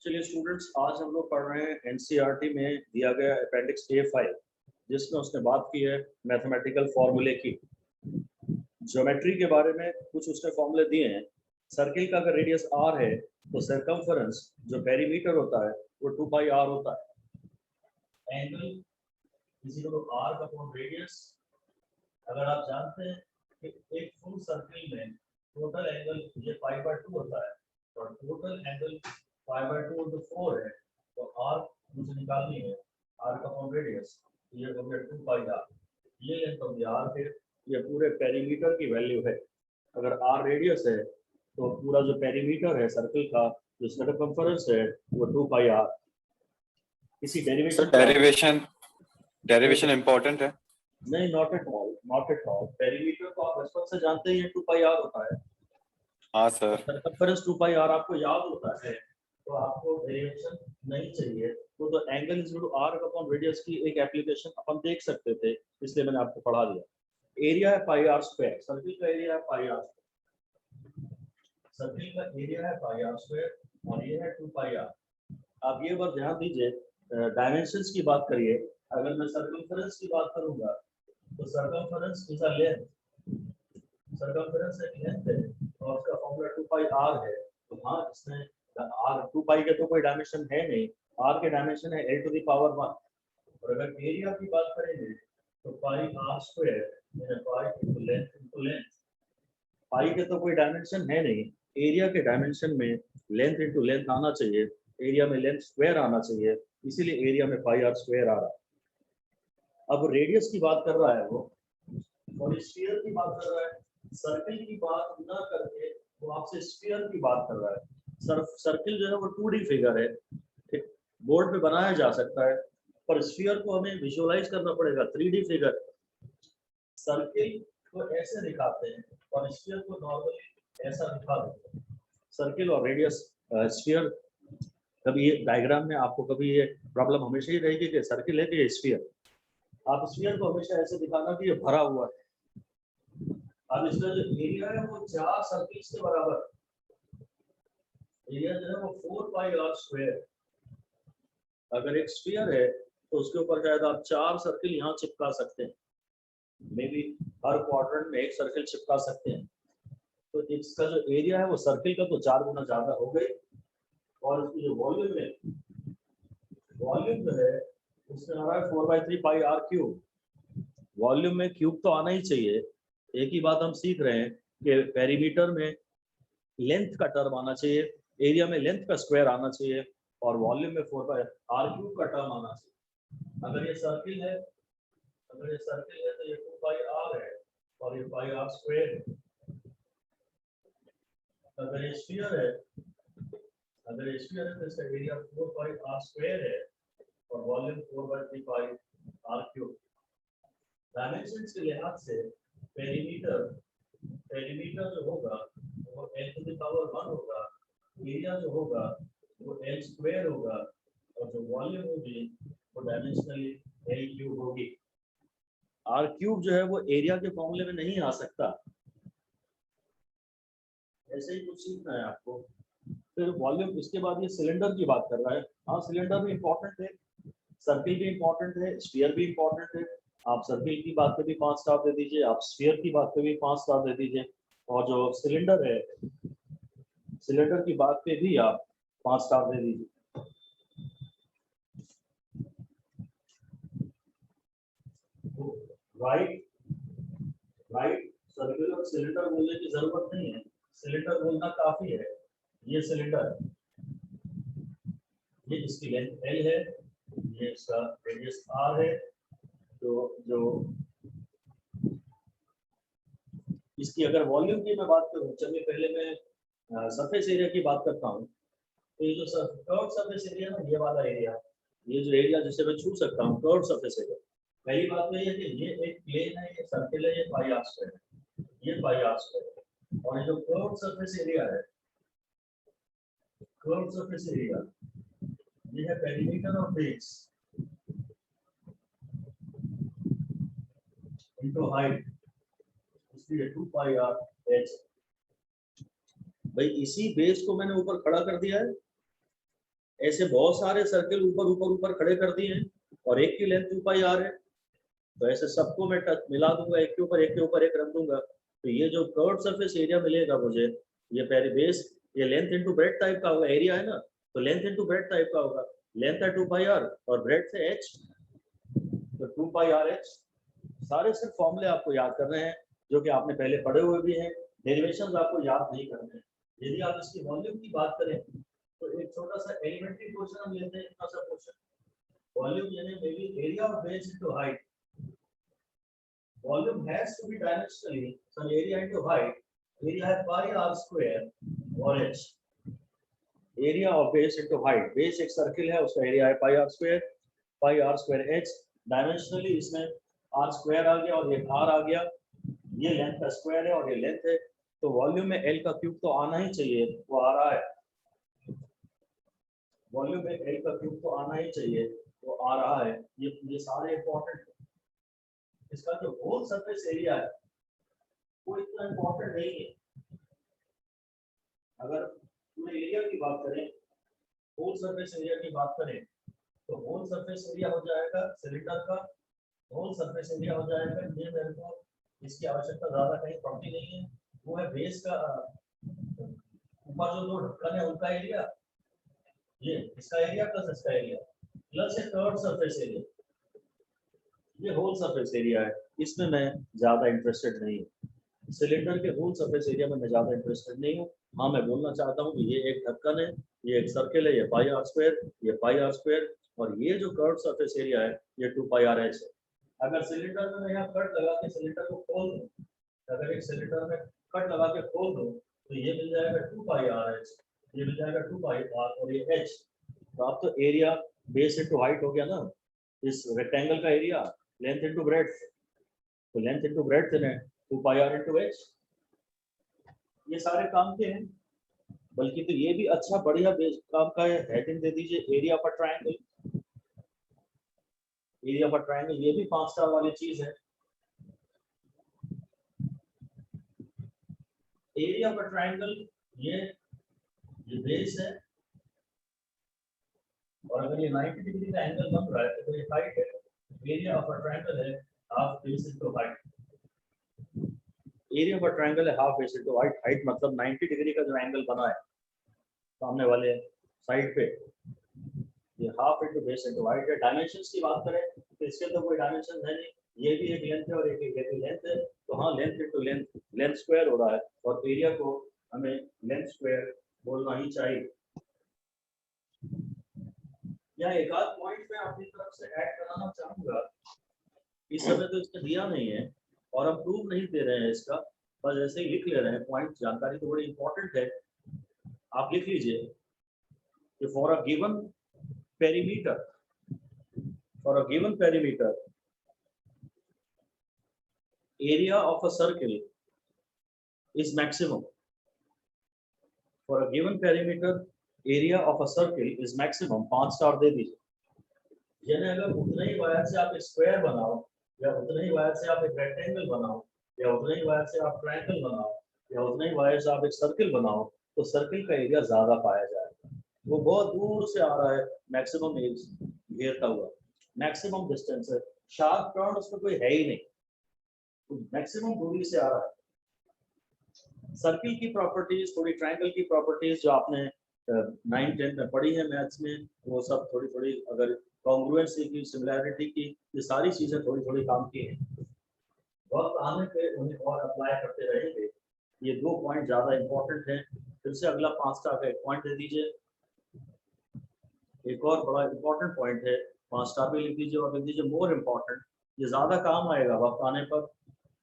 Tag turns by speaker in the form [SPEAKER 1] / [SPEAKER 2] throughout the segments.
[SPEAKER 1] चलिए स्टूडेंट्स, आज हम लोग पढ़ रहे हैं एनसीईआरटी में दिया गया अपेंडिक्स A5, जिसमें उसने बात की है मैथमेटिकल फॉर्मूले की। ज्योमेट्री के बारे में कुछ उसने फॉर्मूले दिए हैं। सर्किल का अगर रेडियस r है तो सर्कमफरेंस जो पेरीमीटर होता है वो 2 पाई r होता है। Angle is equal to r का अपॉन रेडियस। अगर आप जानते हैं कि एक फुल सर्किल में टोटल एंगल ये π/2 होता है और टोटल एंगल π/2 into 4 है, तो r मुझे निकालनी है, r का अपॉन रेडियस, ये हो गया 2 पाई r। ये लेंथ ऑफ द r है, ये पूरे पेरीमीटर की वैल्यू है। अगर r रेडियस है तो पूरा जो पेरीमीटर है सर्किल का, जो सर्कमफरेंस है, वो 2 पाई r। इसी
[SPEAKER 2] डेरिवेशन इंपॉर्टेंट है?
[SPEAKER 1] नहीं, not at all, not at all. Perimeter तो आप बचपन से जानते हैं, 2 पाई r होता है।
[SPEAKER 2] हाँ सर।
[SPEAKER 1] सर्कमफरेंस 2 पाई r आपको याद होता है, तो आपको डेरिवेशन नहीं चाहिए। तो angle is equal to r upon radius की एक एप्लीकेशन अपन देख सकते थे, इसलिए मैंने आपको पढ़ा दिया। एरिया है पाई r स्क्वायर, सर्किल का एरिया है पाई r, सर्किल का एरिया है पाई r स्क्वायर और ये है 2 पाई r। आप ये बात ध्यान दीजिए, डायमेंशंस की बात करिए। अगर मैं सर्कमफरेंस की बात करूंगा तो circumference is a length, circumference एक लेंथ है और उसका फॉर्मूला 2 पाई r है। तो हाँ, इसमें r 2 पाई के तो कोई डायमेंशन है नहीं, r के डायमेंशन है l टू द पावर 1। और अगर एरिया की बात करेंगे तो पाई r स्क्वायर यानी पाई इनटू लेंथ। पाई के तो कोई डायमेंशन है नहीं, एरिया के डायमेंशन में लेंथ इनटू लेंथ आना चाहिए, एरिया में लेंथ स्क्वायर आना चाहिए, इसीलिए एरिया में पाई r स्क्वायर आ रहा है। अब रेडियस की बात कर रहा है वो, और स्फीयर की बात कर रहा है। सर्किल की बात ना करके वो आपसे स्फीयर की बात कर रहा है। सर्किल जो है वो 2D फिगर है, बोर्ड पे बनाया जा सकता है, पर स्फीयर को हमें विजुअलाइज करना पड़ेगा, 3D फिगर। सर्किल को ऐसे दिखाते हैं और स्फीयर को नॉर्मली ऐसा दिखा देते हैं। सर्किल और रेडियस, स्फीयर, कभी ये डायग्राम में आपको कभी ये प्रॉब्लम हमेशा ही रहेगी कि सर्किल है कि स्फीयर। आप स्फीयर को हमेशा ऐसे दिखाना कि ये भरा हुआ है। अब इसका जो एरिया है वो 4 सर्किल्स के बराबर, एरिया जो है वो 4 पाई r स्क्वायर। अगर एक स्फीयर है तो उसके ऊपर शायद आप 4 सर्किल यहाँ चिपका सकते हैं, मे बी हर क्वाड्रेंट में एक सर्किल चिपका सकते हैं। तो इसका जो एरिया है वो सर्किल का तो 4 गुना ज्यादा हो गई। और इसकी जो वॉल्यूम है, वॉल्यूम जो है उसमें आ रहा है 4/3 पाई r क्यूब। वॉल्यूम में क्यूब तो आना ही चाहिए। एक ही बात हम सीख रहे हैं कि पेरीमीटर में लेंथ का टर्म आना चाहिए, एरिया में लेंथ का स्क्वायर आना चाहिए, और वॉल्यूम में 4/r क्यूब का टर्म आना चाहिए। अगर ये सर्किल है, अगर ये सर्किल है तो ये 2 पाई r है और ये पाई r स्क्वायर है। अगर ये स्फीयर है, अगर ये स्फीयर है तो इसका एरिया 4 पाई r स्क्वायर है और वॉल्यूम 4/3 पाई r क्यूब। डायमेंशंस के लिहाज से पेरीमीटर जो होगा वो l टू द पावर 1 होगा, एरिया जो होगा वो l स्क्वायर होगा, और जो वॉल्यूम होगी वो डायमेंशनली l क्यूब होगी। r क्यूब जो है वो एरिया के फॉर्मूले में नहीं आ सकता। ऐसे ही कुछ सीखना है आपको। फिर वॉल्यूम, इसके बाद ये सिलेंडर की बात कर रहा है। हाँ, सिलेंडर भी इंपॉर्टेंट है, सर्किल भी इंपॉर्टेंट है, स्फीयर भी इंपॉर्टेंट है। आप सर्किल की बात पे भी 5 स्टार दे दीजिए, आप स्फीयर की बात पे भी 5 स्टार दे दीजिए, और जो सिलेंडर है, सिलेंडर की बात पे भी आप 5 स्टार दे दीजिए। राइट सर्कुलर सिलेंडर बोलने की जरूरत नहीं है, सिलेंडर बोलना काफी है। ये सिलेंडर, ये इसकी लेंथ l है, ये इसका रेडियस r है। जो इसकी अगर वॉल्यूम की मैं बात करूं, चलिए पहले मैं सरफेस एरिया की बात करता हूं। तो ये जो कर्व सरफेस एरिया ना, ये वाला एरिया, ये जो एरिया जिसे मैं छू सकता हूँ, कर्व सरफेस एरिया। पहली बात तो ये कि ये एक प्लेन है, ये सर्किल है, ये पाई r स्क्वायर है, ये पाई r स्क्वायर है। और ये जो कर्व सरफेस एरिया है, कर्व सरफेस एरिया, ये है perimeter of base into height, इसलिए 2 पाई r h। भाई इसी बेस को मैंने ऊपर खड़ा कर दिया है, ऐसे बहुत सारे सर्किल ऊपर ऊपर ऊपर खड़े कर दिए हैं और एक की लेंथ 2 पाई आर है, तो ऐसे सबको मैं मिला दूंगा, एक के ऊपर एक रख दूंगा, तो ये जो कर्व सरफेस एरिया मिलेगा मुझे, ये पहले बेस, ये लेंथ इनटू ब्रेड्थ टाइप का होगा, एरिया है ना, तो लेंथ इनटू ब्रेड्थ टाइप का होगा, लेंथ है 2 पाई आर और ब्रेड्थ है h, तो 2 पाई आर h। सारे सिर्फ फॉर्मूले आपको याद करने हैं जो कि आपने पहले पढ़े हुए भी हैं, डेरिवेशंस आपको याद नहीं करने हैं। यदि आप इसकी वॉल्यूम की बात करें तो एक छोटा सा एलिमेंट्री क्वेश्चन हम लेते हैं, इतना सा क्वेश्चन, वॉल्यूम यानी maybe area of base into height, volume has to be dimensionally some area into height, area है pi r square और h, area of base into height, base एक सर्किल है उसका एरिया है pi r square h, dimensionally इसमें r square आ गया और ये r आ गया, ये लेंथ का स्क्वायर है और ये लेंथ है, तो वॉल्यूम में l का क्यूब तो आना ही चाहिए, वो आ रहा है, वॉल्यूम में l का क्यूब तो आना ही चाहिए, वो आ रहा है, ये सारे इंपॉर्टेंट। इसका जो होल सरफेस एरिया है वो इतना इंपॉर्टेंट नहीं है। अगर पूरे एरिया की बात करें, होल सरफेस एरिया की बात करें, तो होल सरफेस एरिया हो जाएगा सिलेंडर का, होल सरफेस एरिया हो जाएगा, ये मेरे को इसकी आवश्यकता ज्यादा कहीं पड़ती नहीं है, वो है बेस का ऊपर जो दो ढक्कन है उनका एरिया, ये इसका एरिया प्लस इसका एरिया प्लस एक कर्व सरफेस एरिया, ये होल सरफेस एरिया है, इसमें मैं ज्यादा इंटरेस्टेड नहीं हूँ। सिलेंडर के होल सरफेस एरिया में मैं ज्यादा इंटरेस्टेड नहीं हूँ। हाँ, मैं बोलना चाहता हूँ कि ये एक ढक्कन है, ये एक सर्किल है, ये पाई आर स्क्वायर, ये पाई आर स्क्वायर, और ये जो कर्व सरफेस एरिया है ये 2 पाई आर एच है। अगर सिलेंडर में मैं यहाँ कट लगा के सिलेंडर को खोल दूँ, अगर एक सिलेंडर में कट लगा के खोल दूँ तो ये मिल जाएगा 2 पाई आर एच, ये मिल जाएगा 2 पाई आर और ये एच, तो अब तो एरिया बेस इनटू हाइट हो गया ना, इस रेक्टेंगल का एरिया लेंथ इनटू ब्रेड्थ, तो लेंथ इनटू ब्रेड्थ है 2 पाई आर इनटू एच, ये सारे काम के हैं। बल्कि तो ये भी अच्छा बढ़िया बेस काम का है, हेडिंग दे दीजिए area of a triangle, area of a triangle ये भी 5 स्टार वाली चीज है। एरिया ऑफ अ ट्रायंगल ये बेस है, और अगर ये 90 डिग्री का एंगल बन रहा है तो ये हाइट है, एरिया ऑफ अ ट्रायंगल है half base into height, area of a triangle है half base into height, height मतलब 90 डिग्री का जो एंगल बना है सामने वाले साइड पे, ये half into base into height है। डायमेंशंस की बात करें तो इसके तो कोई डायमेंशन है नहीं, ये भी एक लेंथ है और एक ये भी लेंथ है, तो हाँ length into length, length square हो रहा है और एरिया को हमें लेंथ स्क्वायर बोलना ही चाहिए। या एक आध पॉइंट मैं अपनी तरफ से ऐड कराना चाहूंगा, इस समय तो इसका दिया नहीं है और हम प्रूव नहीं दे रहे हैं इसका, बस ऐसे ही लिख ले रहे हैं पॉइंट, जानकारी तो बड़ी इंपॉर्टेंट है, आप लिख लीजिए कि for a given perimeter, for a given perimeter, area of a circle is maximum, for a given perimeter area of a circle is maximum, 5 star दे दीजिए, यानी अगर उतने ही वायर से आप एक स्क्वायर बनाओ, या उतने ही वायर से आप एक रेक्टेंगल बनाओ, या उतने ही वायर से आप ट्रायंगल बनाओ, या उतने ही वायर से आप एक सर्किल बनाओ, तो सर्किल का एरिया ज्यादा पाया जाएगा, वो बहुत दूर से आ रहा है, मैक्सिमम एज घेरता हुआ, मैक्सिमम डिस्टेंस है, शार्प टर्न उसमें कोई है ही नहीं, तो मैक्सिमम दूरी से आ रहा है। सर्किल की प्रॉपर्टीज, थोड़ी ट्रायंगल की प्रॉपर्टीज जो आपने 9th 10th में पढ़ी है मैथ्स में, वो सब थोड़ी थोड़ी, अगर कॉन्ग्रुएंसी की, सिमिलैरिटी की, ये सारी चीजें थोड़ी थोड़ी काम की हैं, वक्त आने पे उन्हें और अप्लाई करते रहेंगे। ये 2 पॉइंट ज्यादा इंपॉर्टेंट हैं। फिर से अगला 5 स्टार का एक पॉइंट दे दीजिए, एक और बड़ा इंपॉर्टेंट पॉइंट है, 5 स्टार भी लिख दीजिए और लिख दीजिए मोर इम्पॉर्टेंट, ये ज्यादा काम आएगा वक्त आने पर,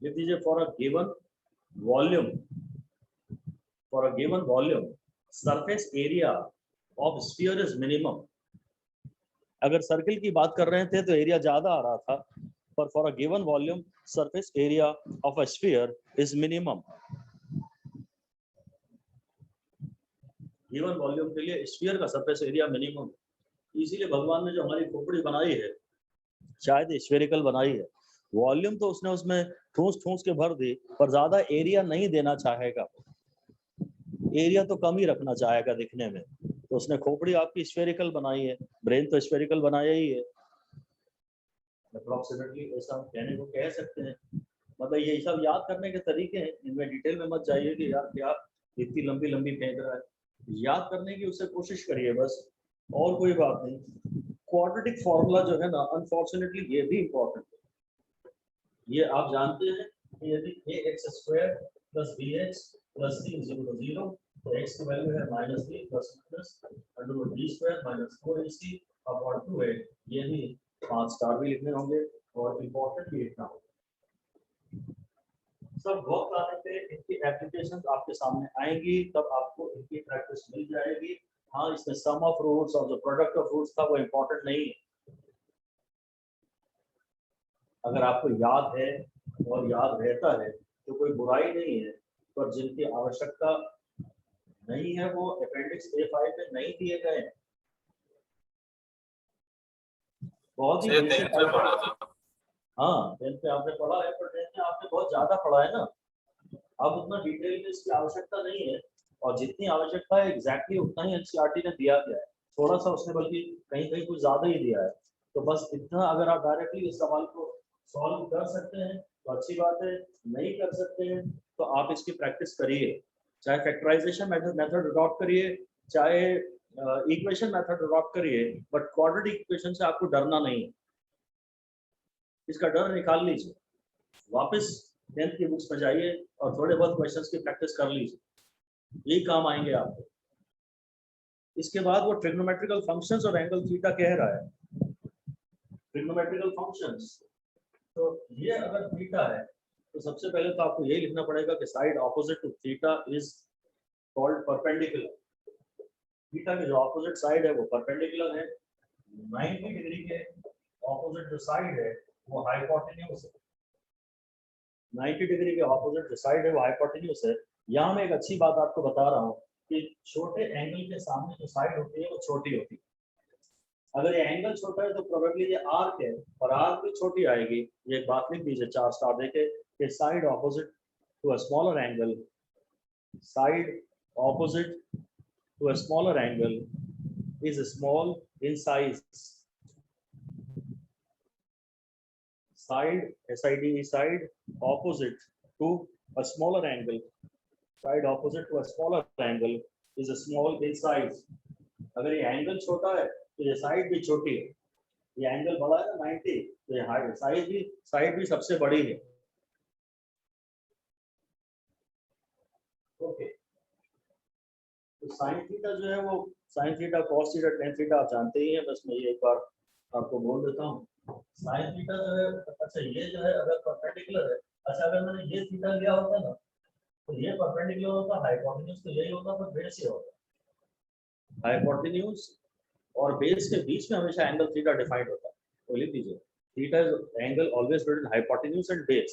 [SPEAKER 1] लिख दीजिए for a given volume, for a given volume surface area of sphere is minimum. अगर सर्किल की बात कर रहे थे तो एरिया ज्यादा आ रहा था, पर for a given volume surface area of a sphere is minimum. Given volume के लिए स्फीयर का सरफेस एरिया मिनिमम, इसीलिए भगवान ने जो हमारी खोपड़ी बनाई है शायद स्फेरिकल बनाई है, वॉल्यूम तो उसने उसमें ठूस ठूस के भर दी, पर ज्यादा एरिया नहीं देना चाहेगा, एरिया तो कम ही रखना चाहेगा दिखने में, तो उसने खोपड़ी आपकी स्फेरिकल बनाई है, ब्रेन तो स्फेरिकल बनाया ही है, अप्रोक्सीमेटली ऐसा हम कहने को कह सकते हैं। मतलब ये सब याद करने के तरीके हैं, इनमें डिटेल में मत जाइए कि यार क्या इतनी लंबी लंबी फेंक रहा है, याद करने की उससे कोशिश करिए बस, और कोई बात नहीं। क्वाड्रेटिक फॉर्मूला जो है ना, अनफॉर्चुनेटली ये भी इम्पोर्टेंट है। ये आप जानते हैं कि यदि ax² + bx + c = 0, तो x की वैल्यू है -3 ± √d² - 4ac/2a। ये भी 5 स्टार भी लिखने होंगे और इम्पोर्टेंट भी लिखना होगा। सब वक्त आने पे इनकी एप्लीकेशन आपके सामने आएंगी, तब आपको इनकी प्रैक्टिस मिल जाएगी। हाँ, इसमें सम ऑफ रूट्स और जो प्रोडक्ट ऑफ रूट्स था वो इम्पोर्टेंट नहीं है। अगर आपको याद है और याद रहता है तो कोई बुराई नहीं है, पर जिनकी आवश्यकता नहीं है वो अपेंडिक्स A5 में नहीं दिए गए हैं। बहुत ही बेसिक। हाँ, 10th में आपने पढ़ा है, पर 10th में आपने बहुत ज्यादा पढ़ा है ना, अब उतना डिटेल में इसकी आवश्यकता नहीं है, और जितनी आवश्यकता है एग्जैक्टली उतना ही एनसीईआरटी ने दिया गया है, थोड़ा सा उसने बल्कि कहीं कहीं कुछ ज्यादा ही दिया है। तो बस इतना अगर आप डायरेक्टली इस सवाल को सॉल्व कर सकते हैं तो अच्छी बात है, नहीं कर सकते हैं तो आप इसकी प्रैक्टिस करिए, चाहे फैक्टराइजेशन मेथड अडॉप्ट करिए, चाहे इक्वेशन मेथड अडॉप्ट करिए, बट क्वाड्रेटिक इक्वेशन से आपको डरना नहीं है, इसका डर निकाल लीजिए। वापस 10th की बुक्स में जाइए और थोड़े बहुत क्वेश्चंस की प्रैक्टिस कर लीजिए, यही काम आएंगे आपको। इसके बाद वो ट्रिग्नोमेट्रिकल फंक्शंस और एंगल थीटा कह रहा है। ट्रिग्नोमेट्रिकल फंक्शंस, तो ये अगर थीटा है तो सबसे पहले तो आपको यही लिखना पड़ेगा कि side opposite to theta is called perpendicular. Theta की जो ऑपोजिट साइड है वो परपेंडिकुलर है, 90 डिग्री के ऑपोजिट जो साइड है वो हाइपोटेन्यूज है। 90 डिग्री के ऑपोजिट जो साइड है वो हाइपोटेन्यूज है। यहाँ मैं एक अच्छी बात आपको बता रहा हूँ कि छोटे एंगल के सामने जो साइड होती है वो छोटी होती है। अगर ये एंगल छोटा है तो प्रोबेबली ये आर्क है और आर्क भी छोटी आएगी। ये एक बात लिख दीजिए 4 स्टार देके कि side opposite to a smaller angle, side opposite to a smaller angle is small in size. Side, SID, side opposite to a smaller angle. Side opposite to a smaller angle is a small in size. अगर ये angle छोटा है तो ये side भी छोटी है। ये एंगल बड़ा है ना 90, तो ये हाइट साइड भी सबसे बड़ी है। ओके, तो साइन थीटा जो है वो sine theta, cos theta, tan theta आप जानते ही हैं, बस मैं ये एक बार आपको बोल देता हूँ। साइन थीटा जो है, अच्छा ये जो है अगर परपेंडिकुलर है, अच्छा अगर मैंने ये थीटा लिया होता ना तो ये परपेंडिकुलर होता, हाइपोटेन्यूज तो यही होता, पर बेस ये होता। हाइपोटेन्यूज और बेस के बीच में हमेशा एंगल थीटा डिफाइंड होता है, तो लिख दीजिए theta is angle always between hypotenuse and base.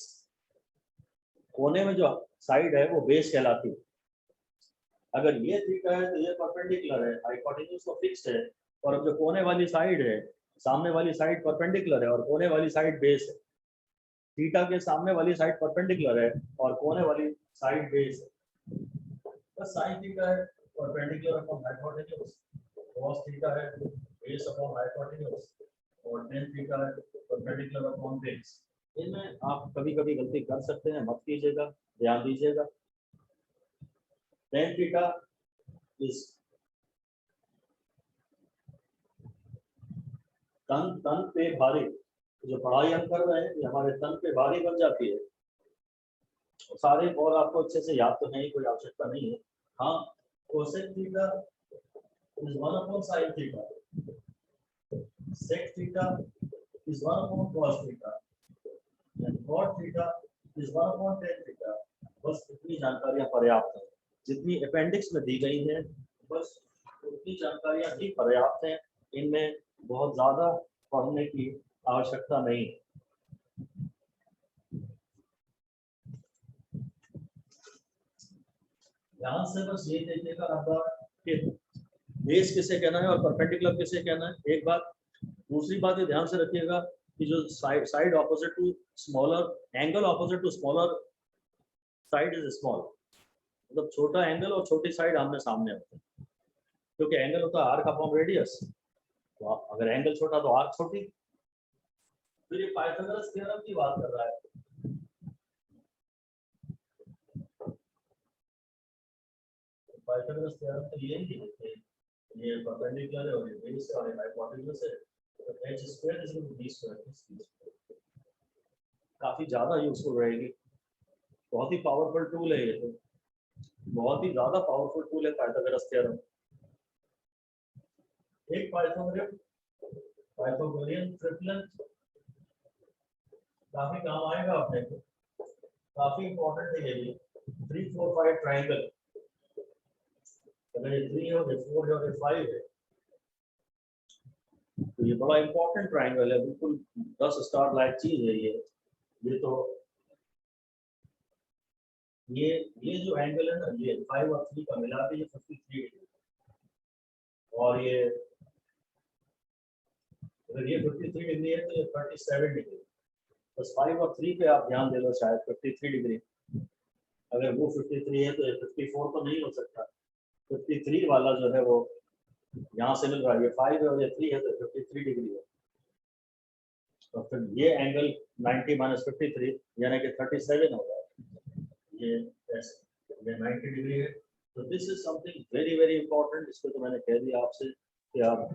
[SPEAKER 1] कोने में जो साइड है वो बेस कहलाती है। अगर ये थीटा है तो ये परपेंडिकुलर है, हाइपोटेन्यूज तो फिक्स्ड है, और अब जो कोने वाली साइड है, सामने वाली साइड परपेंडिकुलर है और कोने वाली साइड बेस है। थीटा के सामने वाली साइड परपेंडिकुलर है और कोने वाली साइड बेस है। बस साइन थीटा है perpendicular upon hypotenuse, cos theta है बेस अपॉन हाइपोटेन्यूज, और tan थीटा है परपेंडिकुलर अपॉन बेस। इनमें आप कभी-कभी गलती कर सकते हैं, मत कीजिएगा, ध्यान दीजिएगा। tan थीटा इज तन पे भारी, जो पढ़ाई हम कर रहे हैं ये हमारे तन पे भारी बन जाती है। सारे और आपको अच्छे से याद तो नहीं, कोई आवश्यकता नहीं है। हाँ, cosec theta is 1 upon sin theta, sec theta is 1 upon cos theta, and cot theta is 1 upon tan theta। बस इतनी जानकारियां पर्याप्त हैं, जितनी अपेंडिक्स में दी गई हैं बस उतनी जानकारियां ही पर्याप्त हैं, इनमें बहुत ज्यादा पढ़ने की आवश्यकता नहीं है। ध्यान से बस ये देखिएगा कि बेस किसे कहना है और परपेंडिकुलर किसे कहना है, एक बात। दूसरी बात ये ध्यान से रखिएगा कि जो side opposite to smaller, angle opposite to smaller side is small, मतलब छोटा एंगल और छोटी साइड आमने सामने होते हैं। क्योंकि एंगल होता है आर्क अपॉन रेडियस, तो अगर एंगल छोटा तो आर्क छोटी। फिर ये पाइथागोरस थ्योरम की बात कर रहा है। पाइथागोरस थ्योरम तो ये ही है, ये परपेंडिकुलर है और ये बेस है और ये हाइपोटेन्यूज है, तो h square is equal to b square. काफी ज्यादा यूजफुल रहेगी, बहुत ही पावरफुल टूल है ये, तो बहुत ही ज्यादा पावरफुल टूल है पाइथागोरस थ्योरम। एक पाइथागोरियन ट्रिपलेट काफी काम आएगा अपने को, काफी इंपॉर्टेंट है ये 3 4 5 ट्रायंगल। अगर ये 3 है और ये 4 है और ये 5 है, तो ये बड़ा इंपॉर्टेंट ट्रायंगल है, बिल्कुल 10 स्टार लाइक चीज है ये तो ये जो एंगल है ना, ये 5 और 3 का मिला के ये 53 डिग्री, और ये अगर ये 53 डिग्री है तो ये 37 डिग्री, बस 5 और 3 पे आप ध्यान दे लो, शायद 53 डिग्री। अगर वो 53 है तो ये 54 तो नहीं हो सकता, 53 वाला जो है वो यहाँ से मिल रहा है, ये 5 है और ये 3 है तो 53 डिग्री है। तो फिर ये एंगल 90 माइनस 53 यानी कि 37 होगा, ये 90 डिग्री है। तो this is something very very important. इसको तो मैंने कह दिया आपसे कि आप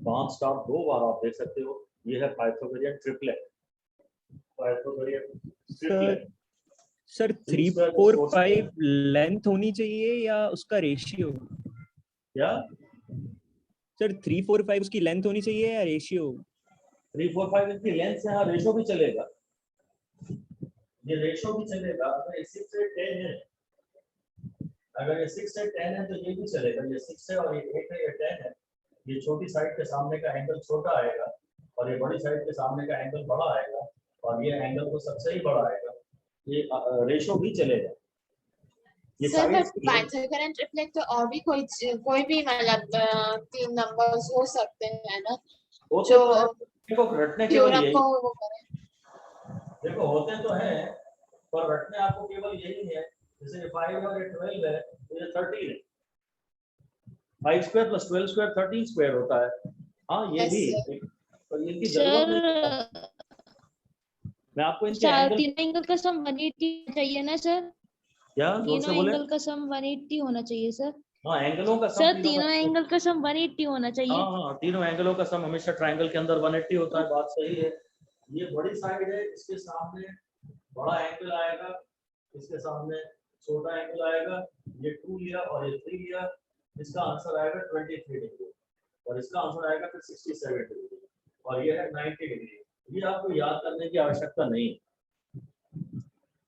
[SPEAKER 1] 5 स्टार 2 बार आप देख सकते हो। ये है Pythagorean triplet, Pythagorean triplet.
[SPEAKER 3] Sir 3 4 5 length होनी चाहिए या उसका रेशियो?
[SPEAKER 1] क्या
[SPEAKER 3] सर 3 4 5 उसकी लेंथ होनी चाहिए या रेशियो?
[SPEAKER 1] 3 4 5 इसकी लेंथ से हाँ रेशो भी चलेगा, ये रेशो भी चलेगा। अगर ये 6 से 10 है, अगर ये 6 से 10 है तो ये भी चलेगा, ये 6 है और ये 8 है, ये 10 है। ये छोटी साइड के सामने का एंगल छोटा आएगा और ये बड़ी साइड के सामने का एंगल बड़ा आएगा, और ये एंगल तो सबसे ही बड़ा आएगा, ये रेशो भी चलेगा। ये
[SPEAKER 4] सर पाइथागोरियन ट्रिपलेट तो और भी कोई भी मतलब 3 नंबर्स हो सकते हैं ना,
[SPEAKER 1] जो देखो रटने के लिए
[SPEAKER 4] को वो करें।
[SPEAKER 1] देखो होते तो हैं, पर रटने आपको केवल यही है, जैसे 5 और 12 है तो ये 13 है, 5 स्क्वायर प्लस 12 स्क्वायर 13 स्क्वायर होता है। हाँ ये भी, पर इनकी जरूरत नहीं। मैं आपको इनके
[SPEAKER 5] तीनों एंगल का सम 180 चाहिए ना सर?
[SPEAKER 1] क्या
[SPEAKER 5] तीनों एंगल का सम 180 होना चाहिए सर।
[SPEAKER 1] हाँ एंगलों का सम,
[SPEAKER 5] सर तीनों एंगल का सम 180 होना चाहिए।
[SPEAKER 1] हाँ तीनों एंगलों का सम हमेशा ट्रायंगल के अंदर 180 होता है, बात सही है। ये बड़ी साइड है, इसके सामने बड़ा एंगल आएगा, इसके सामने छोटा एंगल आएगा, ये 2 लिया और ये 3 लिया, इसका आंसर आएगा 23 डिग्री और इसका आंसर आएगा फिर 67 डिग्री और ये है 90 डिग्री। ये आपको याद करने की आवश्यकता नहीं।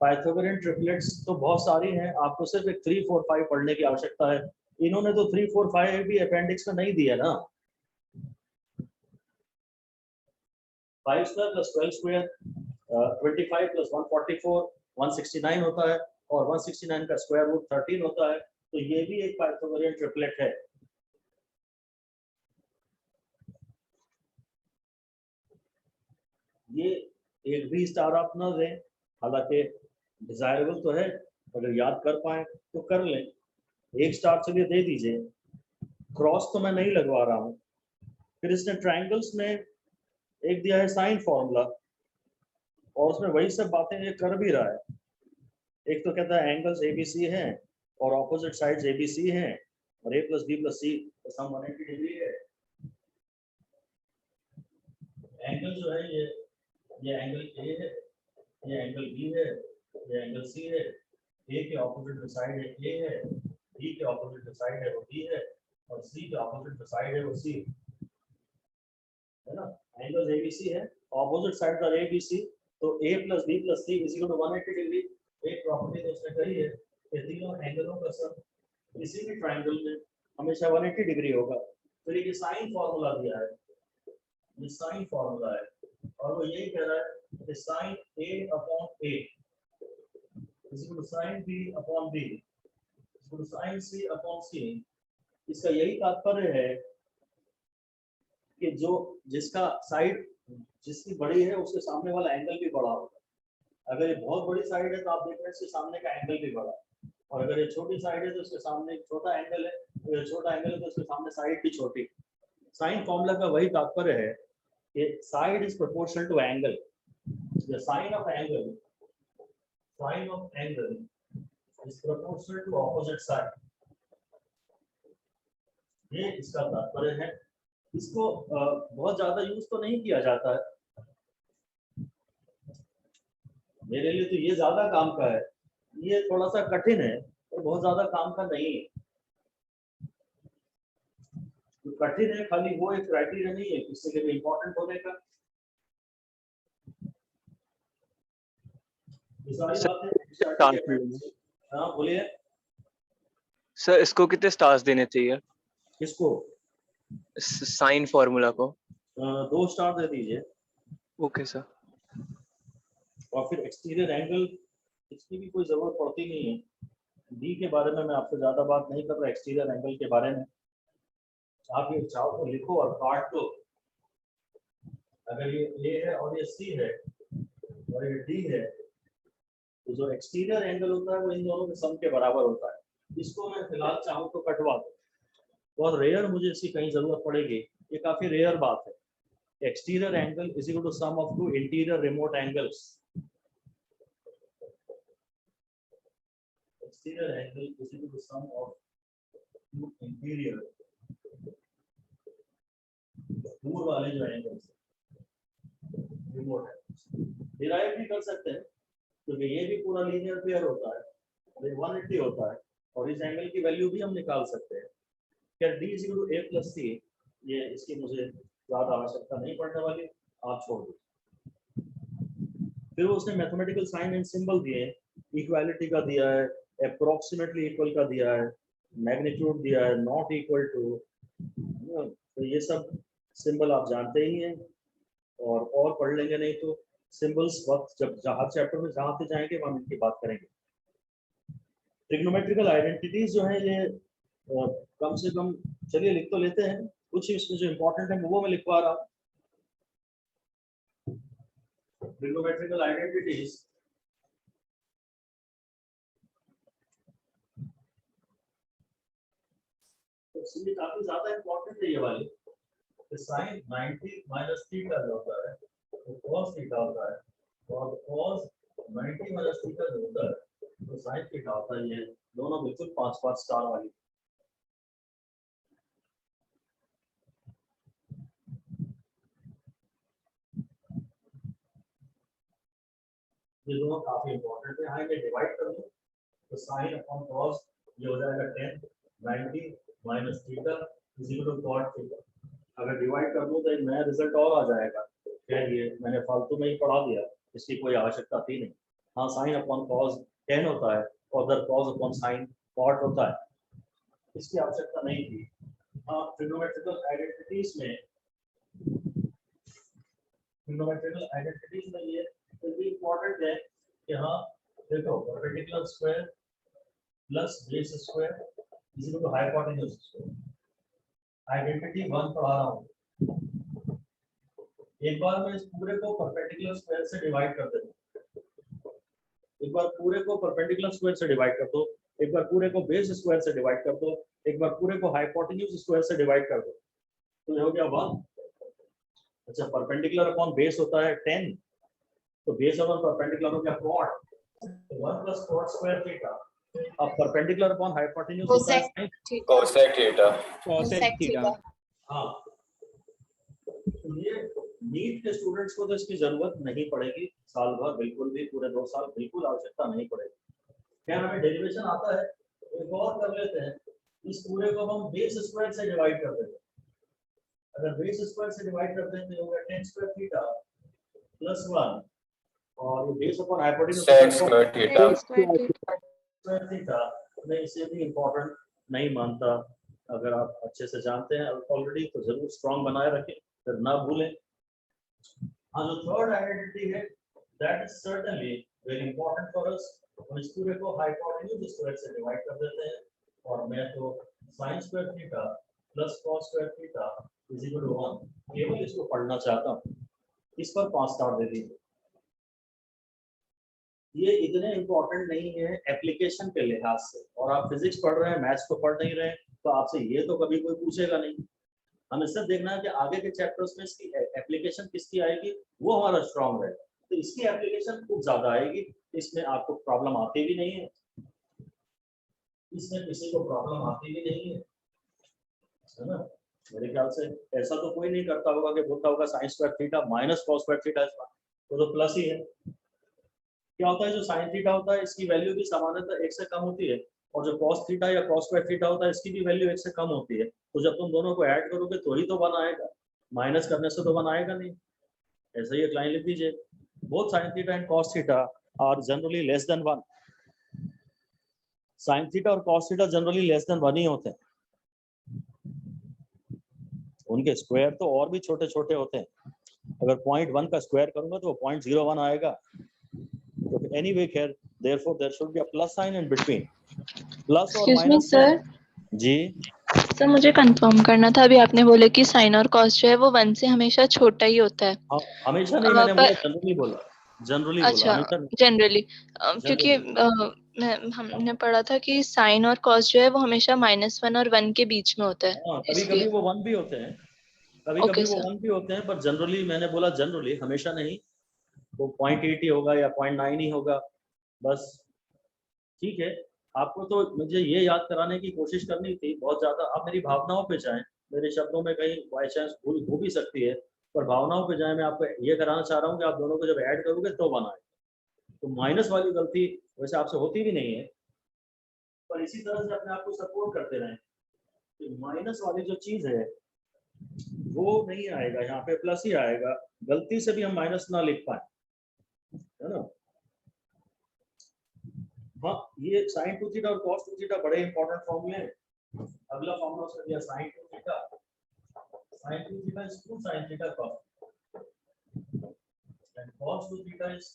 [SPEAKER 1] पाइथागोरियन ट्रिपलेट्स तो बहुत सारी हैं, आपको सिर्फ एक 3 4 5 पढ़ने की आवश्यकता है। इन्होंने तो 3 4 5 भी अपेंडिक्स में नहीं दिया ना। 5 स्क्वायर प्लस 12 स्क्वायर 25 प्लस 144 169 होता है और 169 का स्क्वायर रूट 13 होता है, तो ये भी एक पाइथागोरियन ट्रिपलेट है। ये एक भी स्टार आप न दें, हालांकि डिजायरेबल तो है, अगर याद कर पाए तो कर लें। 1 स्टार चलिए दे दीजिए, क्रॉस तो मैं नहीं लगवा रहा हूँ। फिर इसने ट्रायंगल्स में एक दिया है साइन फॉर्मूला और उसमें वही सब बातें ये कर भी रहा है। एक तो कहता है एंगल्स एबीसी हैं और ऑपोजिट साइड्स एबीसी हैं और a प्लस बी प्लस सी का सम 180 डिग्री है। एंगल जो है ये एंगल a है, ये एंगल b है, ये एंगल c है। a के ऑपोजिट साइड है a है, b के ऑपोजिट साइड है वो b है और c के ऑपोजिट साइड है वो c है ना। एंगल्स एबीसी है, ऑपोजिट साइड्स आर एबीसी, तो a plus b plus c is equal to 180 degree. एक प्रॉपर्टी तो उसने कही है कि तीनों एंगलों का सम किसी भी ट्रायंगल में हमेशा 180 डिग्री होगा। फिर ये साइन फॉर्मूला दिया है, ये साइन फॉर्मूला है और वो यही कह रहा है कि sine a upon a is equal to sine b upon b is equal to sine c upon c। इसका यही तात्पर्य है कि जो जिसका साइड जिसकी बड़ी है उसके सामने वाला एंगल भी बड़ा होगा। अगर ये बहुत बड़ी साइड है तो आप देख रहे हैं इसके सामने का एंगल भी बड़ा और अगर ये छोटी साइड है तो उसके सामने एक छोटा एंगल है, अगर ये छोटा एंगल है तो उसके सामने साइड भी छोटी। साइन फॉर्मूला का वही तात्पर्य है कि side is proportional to angle. The sine of angle is proportional to opposite side, ये इसका तात्पर्य है। इसको बहुत ज्यादा यूज तो नहीं किया जाता है, मेरे लिए तो ये ज्यादा काम का है, ये थोड़ा सा कठिन है और बहुत ज्यादा काम का नहीं है। तो कठिन है खाली वो एक क्राइटेरिया नहीं है किसी के लिए इम्पोर्टेंट होने का। ये सारी बातें। हाँ बोलिए
[SPEAKER 6] सर, इसको कितने स्टार्स देने चाहिए,
[SPEAKER 1] किसको?
[SPEAKER 6] साइन फॉर्मूला को?
[SPEAKER 1] 2 स्टार दे दीजिए।
[SPEAKER 6] Okay sir.
[SPEAKER 1] और फिर एक्सटीरियर एंगल, इसकी भी कोई जरूरत पड़ती नहीं है। डी के बारे में मैं आपसे ज्यादा बात नहीं कर रहा, एक्सटीरियर एंगल के बारे में आप ये चाहो तो लिखो और काट दो। अगर ये ए है और ये सी है और ये डी है तो जो एक्सटीरियर एंगल होता है वो इन दोनों के सम के बराबर होता है। इसको मैं फिलहाल चाहूँ तो कटवा दूं, बहुत रेयर मुझे इसकी कहीं जरूरत पड़ेगी, ये काफी रेयर बात है। Exterior angle is equal to sum of 2 interior remote angles. Exterior angle is equal to sum of 2 interior, दूर वाले जो एंगल्स रिमोट है, डिराइव भी कर सकते हैं क्योंकि ये भी पूरा लीनियर पेयर होता है, ये 180 होता है और इस एंगल की वैल्यू भी हम निकाल सकते हैं। क्या d is equal to a plus c, ये इसकी मुझे ज्यादा आवश्यकता नहीं पड़ने वाली, आप छोड़ दो। फिर उसने मैथमेटिकल साइन एंड सिंबल दिए, इक्वालिटी का दिया है, अप्रोक्सीमेटली इक्वल का दिया है, मैग्नीट्यूड दिया है, नॉट इक्वल टू, तो ये सब सिंबल आप जानते ही हैं और पढ़ लेंगे नहीं तो सिंबल्स वक्त जब हर चैप्टर में जहाँ पे जाएंगे वहाँ इनकी बात करेंगे। ट्रिग्नोमेट्रिकल आइडेंटिटीज जो है ये कम से कम चलिए लिख तो लेते हैं, कुछ इसमें जो इम्पोर्टेंट है वो मैं लिखवा रहा हूँ। ट्रिग्नोमेट्रिकल आइडेंटिटीज तो काफी ज्यादा इम्पोर्टेंट है ये वाली। साइन 90 माइनस थीटा जो होता है तो cos थीटा होता है, और cos 90 माइनस थीटा जो होता है तो sin थीटा होता है। ये दोनों बिल्कुल 5 स्टार वाली। ये दोनों काफी इंपॉर्टेंट है। हाँ ये डिवाइड कर दो तो sin अपॉन cos ये हो जाएगा 10 90 minus theta is equal to cot theta. अगर डिवाइड कर दूं तो एक नया रिजल्ट और आ जाएगा। खैर ये मैंने फालतू में ही पढ़ा दिया, इसकी कोई आवश्यकता थी नहीं। हाँ साइन अपॉन कॉस 10 होता है और उधर कॉस अपॉन साइन कॉट होता है, इसकी आवश्यकता नहीं थी। हाँ ट्रिग्नोमेट्रिकल आइडेंटिटीज में ये भी इम्पोर्टेंट है कि हाँ देखो perpendicular square plus base square is equal to hypotenuse square. Identity 1 पढ़ा रहा हूँ, एक बार मैं इस पूरे को परपेंडिकुलर स्क्वायर से डिवाइड कर देता हूँ, एक बार पूरे को परपेंडिकुलर स्क्वायर से डिवाइड कर दो, एक बार पूरे को बेस स्क्वायर से डिवाइड कर दो, एक बार पूरे को हाइपोटेन्यूज स्क्वायर से डिवाइड कर दो, तो ये हो गया 1। अच्छा परपेंडिकुलर अपॉन बेस होता है 10, तो बेस अपॉन परपेंडिकुलर हो गया cot, तो 1 प्लस cot स्क्वायर थीटा। अब परपेंडिकुलर अपॉन हाइपोटेन्यूज होता है
[SPEAKER 2] cosec थीटा।
[SPEAKER 3] cosec theta.
[SPEAKER 1] हाँ तो ये नीट के स्टूडेंट्स को तो इसकी जरूरत नहीं पड़ेगी साल भर, बिल्कुल भी पूरे 2 साल बिल्कुल आवश्यकता नहीं पड़ेगी। क्या हमें डेरिवेशन आता है तो एक और कर लेते हैं, इस पूरे को हम बेस स्क्वायर से डिवाइड कर देते हैं। अगर बेस स्क्वायर से डिवाइड करते हैं तो होगा 10 स्क्वायर थीटा प्लस 1 और ये base upon hypotenuse
[SPEAKER 2] sec square theta.
[SPEAKER 1] Square theta. मैं इसे भी इम्पोर्टेंट नहीं मानता, अगर आप अच्छे से जानते हैं ऑलरेडी तो जरूर स्ट्रॉन्ग बनाए रखें, फिर ना भूलें। हाँ जो थर्ड आइडेंटिटी है that is certainly very important for us. हम इस पूरे को हाइपोटेन्यूज स्क्वायर से डिवाइड कर देते हैं और मैं तो sin square theta plus cos square theta is equal to 1 केवल इसको पढ़ना चाहता हूँ। इस पर 5 स्टार दे दीजिए। ये इतने इम्पोर्टेंट नहीं है एप्लीकेशन के लिहाज से, और आप फिजिक्स पढ़ रहे हैं, मैथ्स को पढ़ नहीं रहे हैं, तो आपसे ये तो कभी कोई पूछेगा नहीं। हमें सिर्फ देखना है कि आगे के चैप्टर्स में इसकी एप्लीकेशन किसकी आएगी, वो हमारा स्ट्रॉन्ग रहेगा। तो इसकी एप्लीकेशन खूब ज्यादा आएगी, इसमें आपको प्रॉब्लम आती भी नहीं है, इसमें किसी को प्रॉब्लम आती भी नहीं है ना। मेरे ख्याल से ऐसा तो कोई नहीं करता होगा कि बोलता होगा sine square theta minus cos square theta, तो प्लस ही है। क्या होता है, जो साइन थीटा होता है इसकी वैल्यू भी सामान्यतः 1 से कम होती है, और जो कॉस थीटा या कॉस स्क्वायर थीटा होता है इसकी भी वैल्यू 1 से कम होती है। तो जब तुम दोनों को ऐड करोगे तो ही तो 1 आएगा, माइनस करने से तो 1 आएगा नहीं। ऐसे ही एक लाइन लिख दीजिए, both sine theta and cos theta are generally less than 1। Sine theta और cos theta generally less than 1 ही होते हैं, उनके स्क्वायर तो और भी छोटे छोटे होते हैं। अगर 0.1 का स्क्वायर करूंगा तो 0.01 आएगा। तो anyway here therefore there should be a plus sign in between, plus or
[SPEAKER 7] excuse me
[SPEAKER 1] minus
[SPEAKER 7] sir,
[SPEAKER 1] जी।
[SPEAKER 7] सर मुझे कंफर्म करना था, अभी आपने बोले कि साइन और कॉस जो है वो 1 से हमेशा छोटा ही होता है।
[SPEAKER 1] हाँ, हमेशा नहीं, मैंने बोला जनरली बोला, जनरली बोला,
[SPEAKER 7] अच्छा,
[SPEAKER 1] हमेशा नहीं।
[SPEAKER 7] जनरली क्योंकि हमने पढ़ा था कि साइन और कॉस जो है वो हमेशा -1 और 1 के बीच में होता है,
[SPEAKER 1] हाँ, कभी कभी
[SPEAKER 7] इसलिए।
[SPEAKER 1] वो 1 भी होते हैं, कभी
[SPEAKER 7] ओके
[SPEAKER 1] कभी वो
[SPEAKER 7] सर।
[SPEAKER 1] 1 भी होते हैं, पर जनरली मैंने बोला जनरली, हमेशा नहीं। वो 0.8 ही होगा या 0.9 ही होगा बस। ठीक है, आपको तो मुझे ये याद कराने की कोशिश करनी थी बहुत ज्यादा। आप मेरी भावनाओं पे जाएं, मेरे शब्दों में कहीं बाई चांस भूल हो भी सकती है, पर भावनाओं पे जाएं। मैं आपको ये कराना चाह रहा हूँ कि आप दोनों को जब ऐड करोगे तो बनाए। तो माइनस वाली गलती वैसे आपसे होती भी नहीं है, पर इसी तरह से अपने आप को सपोर्ट करते रहें कि माइनस वाली जो चीज है वो नहीं आएगा, यहाँ पे प्लस ही आएगा। गलती से भी हम माइनस ना लिख पाए, है ना। हाँ, ये sin 2 थीटा और cos 2 थीटा बड़े इंपॉर्टेंट फॉर्मूले हैं। अगला फॉर्मूला उसका दिया sin 2 theta, sin 2 theta is 2 sin theta cos, and cos 2 theta is,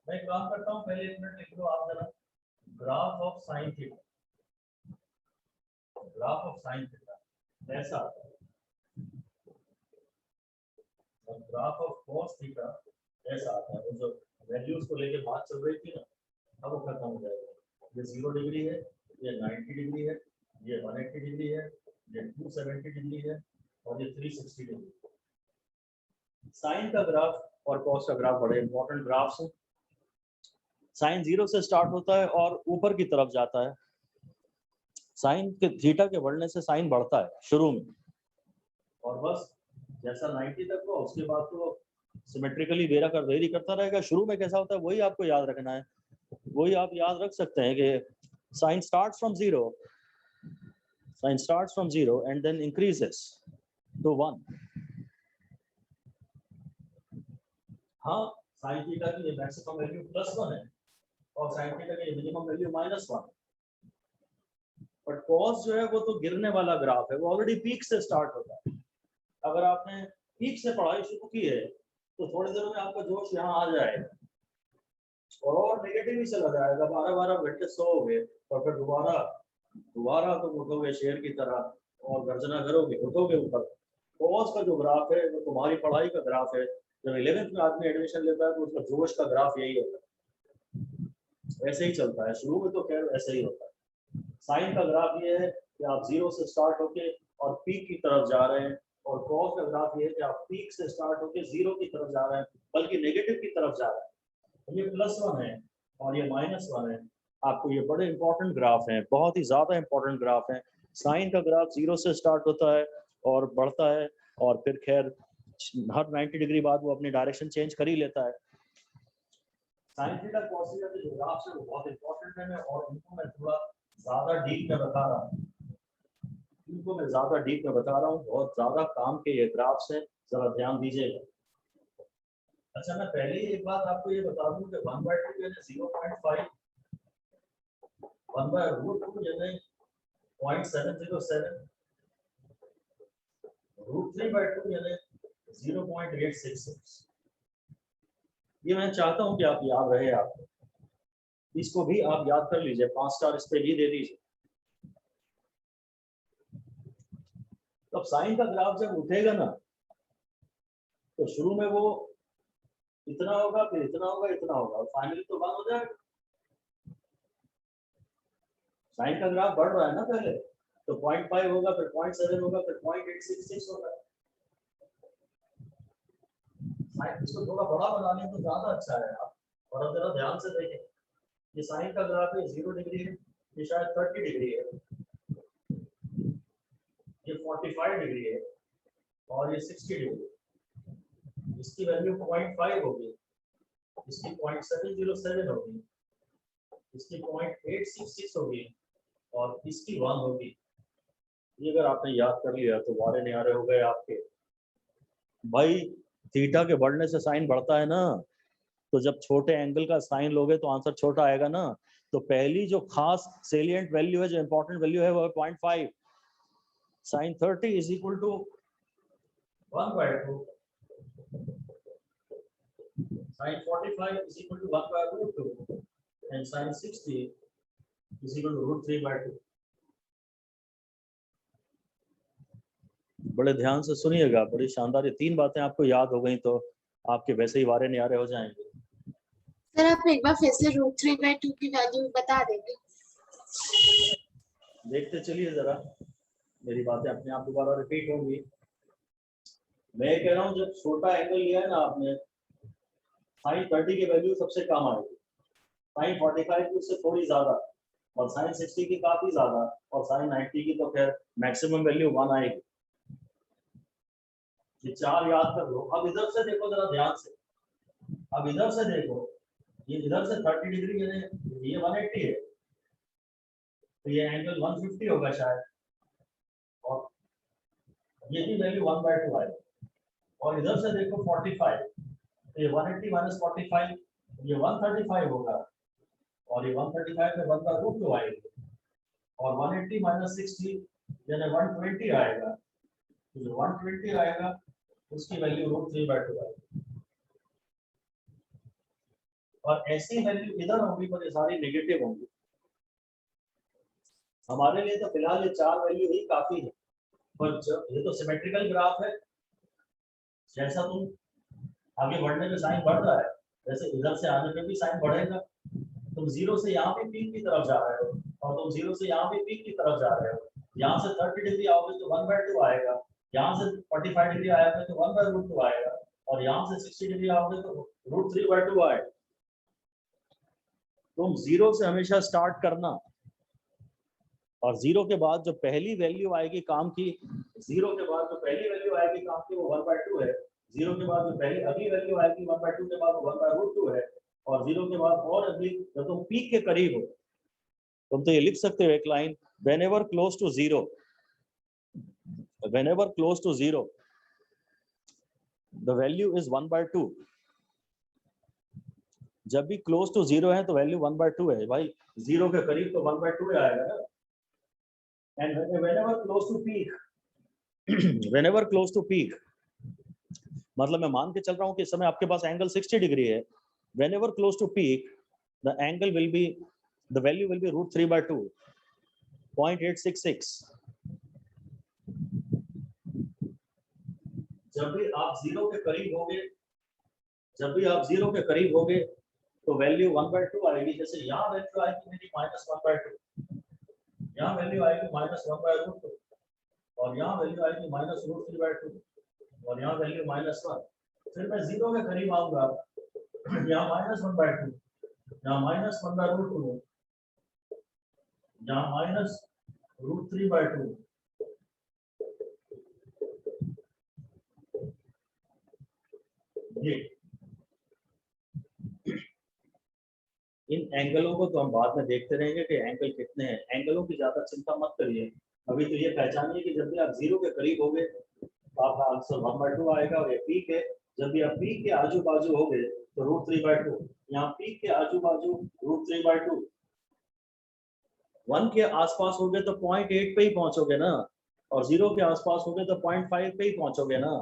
[SPEAKER 1] मैं एक काम करता हूँ, पहले 1 मिनट लिख लो आप जरा, graph of sin theta, graph of sin theta ऐसा आता है, और ग्राफ ऑफ cos थीटा ऐसा आता है। वो जो वैल्यूज को लेके बात चल रही थी ना, अब वो खत्म हो जाएगा। ये 0 डिग्री है, ये 90 डिग्री है, ये 180 डिग्री है, ये 270 डिग्री है, और ये 360 डिग्री। साइन का ग्राफ और कॉस का ग्राफ बड़े इंपॉर्टेंट ग्राफ्स हैं। साइन 0 से स्टार्ट होता है और ऊपर की तरफ जाता है। साइन के थीटा के बढ़ने से साइन बढ़ता है शुरू में, और बस जैसा 90 तक हुआ उसके बाद तो सिमेट्रिकली वेरी करता रहेगा। शुरू में कैसा होता है वही आपको याद रखना है, वही आप याद रख सकते हैं कि sine starts from 0 and then increases to 1। हाँ, साइन थीटा की ये मैक्सिमम वैल्यू +1 है और साइन थीटा की मिनिमम वैल्यू -1। बट कॉस जो है वो तो गिरने वाला ग्राफ है, वो ऑलरेडी पीक से स्टार्ट होता है। अगर आपने पीक से पढ़ाई शुरू की है तो थोड़ी देर में आपका जोश यहाँ आ जाएगा और नेगेटिव ही चला जाएगा। 12 घंटे सोओगे और फिर दोबारा तुम उठोगे शेर की तरह और गर्जना करोगे, उठोगे ऊपर। कॉस का जो ग्राफ है वो तुम्हारी पढ़ाई का ग्राफ है। जब 11th में आदमी एडमिशन लेता है तो उसका जोश का ग्राफ यही होता है, ऐसे ही चलता है। शुरू में तो खैर ऐसे ही होता है। साइन का ग्राफ ये है कि आप 0 से स्टार्ट होके और पीक की तरफ जा रहे हैं, और कॉस का ग्राफ ये है कि आप पीक से स्टार्ट होके 0 की तरफ जा रहे हैं, बल्कि नेगेटिव की तरफ जा रहे हैं। ये +1 है और ये -1 है। आपको ये बड़े इंपॉर्टेंट ग्राफ हैं, बहुत ही ज्यादा इंपॉर्टेंट ग्राफ हैं। साइन का ग्राफ 0 से स्टार्ट होता है और बढ़ता है, और फिर खैर हर 90 डिग्री बाद वो अपनी डायरेक्शन चेंज कर ही लेता है। साइन थीटा कॉस थीटा के जो ग्राफ्स हैं वो बहुत इंपॉर्टेंट है, और इनको मैं थोड़ा ज्यादा डीप में बता रहा हूँ। बहुत ज्यादा काम के ये ग्राफ्स हैं, जरा ध्यान दीजिएगा। अच्छा, मैं पहले ही एक बात आपको ये बता दूं कि 1/2 यानी 0.5, 1/√2 यानी 0.707, √3/2 यानी 0.866। ये मैं चाहता हूं कि आप याद रहे, आपको इसको भी आप याद कर लीजिए, 5 स्टार इस पे भी दे दीजिए। तो साइन का ग्राफ जब उठेगा ना तो शुरू में वो इतना होगा, फिर इतना होगा, इतना होगा, और फाइनली तो 1 हो जाएगा। साइन का ग्राफ बढ़ रहा है ना पहले, तो 0.5 होगा, फिर 0.7 होगा, फिर 0.866 होगा। साइन इसको थोड़ा बड़ा बना लें तो ज्यादा अच्छा है आप। और अब जरा ध्यान से देखें, ये साइन का ग्राफ है 0 डिग्री है, ये शायद 30 डिग्री है, ये 45 डिग्री है और ये 60 डिग्री है। इसकी वैल्यू 0.5 होगी, इसकी 0.707 होगी, इसकी 0.866 होगी और इसकी 1 होगी। ये अगर आपने याद कर लिया तो वारे निहारे हो गए आपके। भाई थीटा के बढ़ने से साइन बढ़ता है ना, तो जब छोटे एंगल का साइन लोगे तो आंसर छोटा आएगा ना। तो पहली जो खास सेलिएंट वैल्यू है, जो इंपॉर्टेंट वैल्यू है वो है 0.5। Sine 30 is equal to 1/2, sine 45 is equal to 1/√2 and sin 60 is equal to √3/2। बड़े ध्यान से सुनिएगा, बड़ी शानदार। ये 3 बातें आपको याद हो गई तो आपके वैसे ही वारे निहारे हो जाएंगे।
[SPEAKER 4] सर आप एक बार फिर से √3/2 की वैल्यू बता देंगे?
[SPEAKER 1] देखते चलिए जरा, मेरी बातें अपने आप दोबारा रिपीट होंगी। मैं कह रहा हूँ जब छोटा एंगल लिया है ना आपने, साइन 30 की वैल्यू सबसे कम आएगी, साइन 45 की उससे थोड़ी ज्यादा, और साइन 60 की काफी ज्यादा, और साइन 90 की तो खैर मैक्सिमम वैल्यू 1 आएगी। ये 4 याद कर लो। अब इधर से देखो जरा ध्यान से, अब इधर से देखो, ये इधर से 30 डिग्री यानी ये 180 है, तो ये एंगल 150 होगा शायद, और ये भी वैल्यू 1/2 आएगी। और इधर से देखो 45, तो ये 180 माइनस 45 ये 135 होगा, और ये 135 में 1/√2 आएगी, और 180 माइनस 60 यानी 120 आएगा। तो जो 120 आएगा उसकी वैल्यू √3/2 आएगी। और ऐसी वैल्यू इधर होगी पर ये सारी नेगेटिव होंगी। हमारे लिए तो फिलहाल ये 4 वैल्यू ही काफी है, पर जब ये तो सिमेट्रिकल ग्राफ है, जैसा तुम आगे बढ़ने में साइन बढ़ रहा है, वैसे इधर से आने में भी साइन बढ़ेगा। तुम 0 से यहाँ भी पीक की तरफ जा रहे हो, और तुम 0 से यहाँ भी पीक की तरफ जा रहे हो। यहाँ से 30 डिग्री आओगे तो 1/2 आएगा, यहाँ से 45 डिग्री आएगा तो 1/√2 आएगा, और यहाँ से 60 डिग्री आओगे तो √3/2 आएगा। तुम 0 से हमेशा स्टार्ट करना, और 0 के बाद जो पहली वैल्यू आएगी काम की, 0 के बाद जो पहली वैल्यू आएगी काम की वो 1/2 है। 0 के बाद जो पहली अगली वैल्यू आएगी 1/2 के बाद वो 1/√2 है, और 0 के बाद और अगली, जब तुम पीक के करीब हो तुम तो ये लिख सकते हो एक line, whenever close to 0, whenever close to 0 the value is 1/2। जब भी क्लोज टू 0 है तो वैल्यू 1/2 है। भाई 0 के करीब तो 1/2 आएगा ना। And whenever close to peak, whenever close to peak, मतलब मैं मान के चल रहा हूँ कि इस समय आपके पास एंगल 60 डिग्री है। Whenever close to peak, the angle will be, the value will be √3/2, 0.866। जब भी आप 0 के करीब होगे, जब भी आप 0 के करीब होगे तो वैल्यू 1/2 आएगी। जैसे यहाँ वैल्यू आएगी मेरी -1/2, यहाँ वैल्यू आएगी -1/√2, और यहाँ वैल्यू आएगी -√3/2, और यहाँ वैल्यू -1। फिर मैं 0 के करीब आऊंगा, यहाँ -1/2, यहाँ -1/√2, यहाँ -√3/2। ये इन एंगलों को तो हम बाद में देखते रहेंगे कि एंगल कितने हैं। एंगलों की ज्यादा चिंता मत करिए, अभी तो ये पहचानिए कि जब भी आप 0 के करीब होंगे तो आपका आंसर 1/2 आएगा, और ये पीक है। जब भी आप पीक के आजू बाजू होंगे तो √3/2, यहाँ पीक के आजू बाजू √3/2। 1 के आसपास होगे तो 0.8 पे ही पहुंचोगे ना, और 0 के आसपास होगे तो 0.5 पे ही पहुंचोगे ना।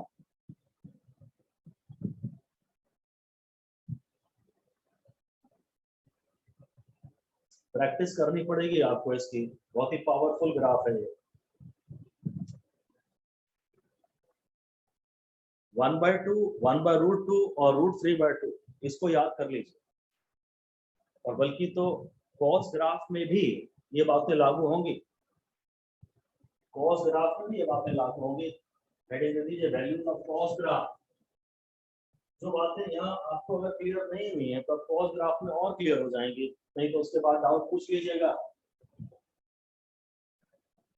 [SPEAKER 1] प्रैक्टिस करनी पड़ेगी आपको इसकी, बहुत ही पावरफुल ग्राफ है ये। 1/2, 1/√2 और √3/2, इसको याद कर लीजिए। और बल्कि तो कॉस ग्राफ में भी ये बातें लागू होंगी, कॉस ग्राफ में भी ये बातें लागू होंगी। हेडिंग दे दीजिए वैल्यूज ऑफ कॉस ग्राफ। जो बातें यहाँ आपको अगर क्लियर नहीं हुई है तो कॉस ग्राफ में और क्लियर हो जाएंगी, नहीं तो उसके बाद डाउट पूछ लीजिएगा।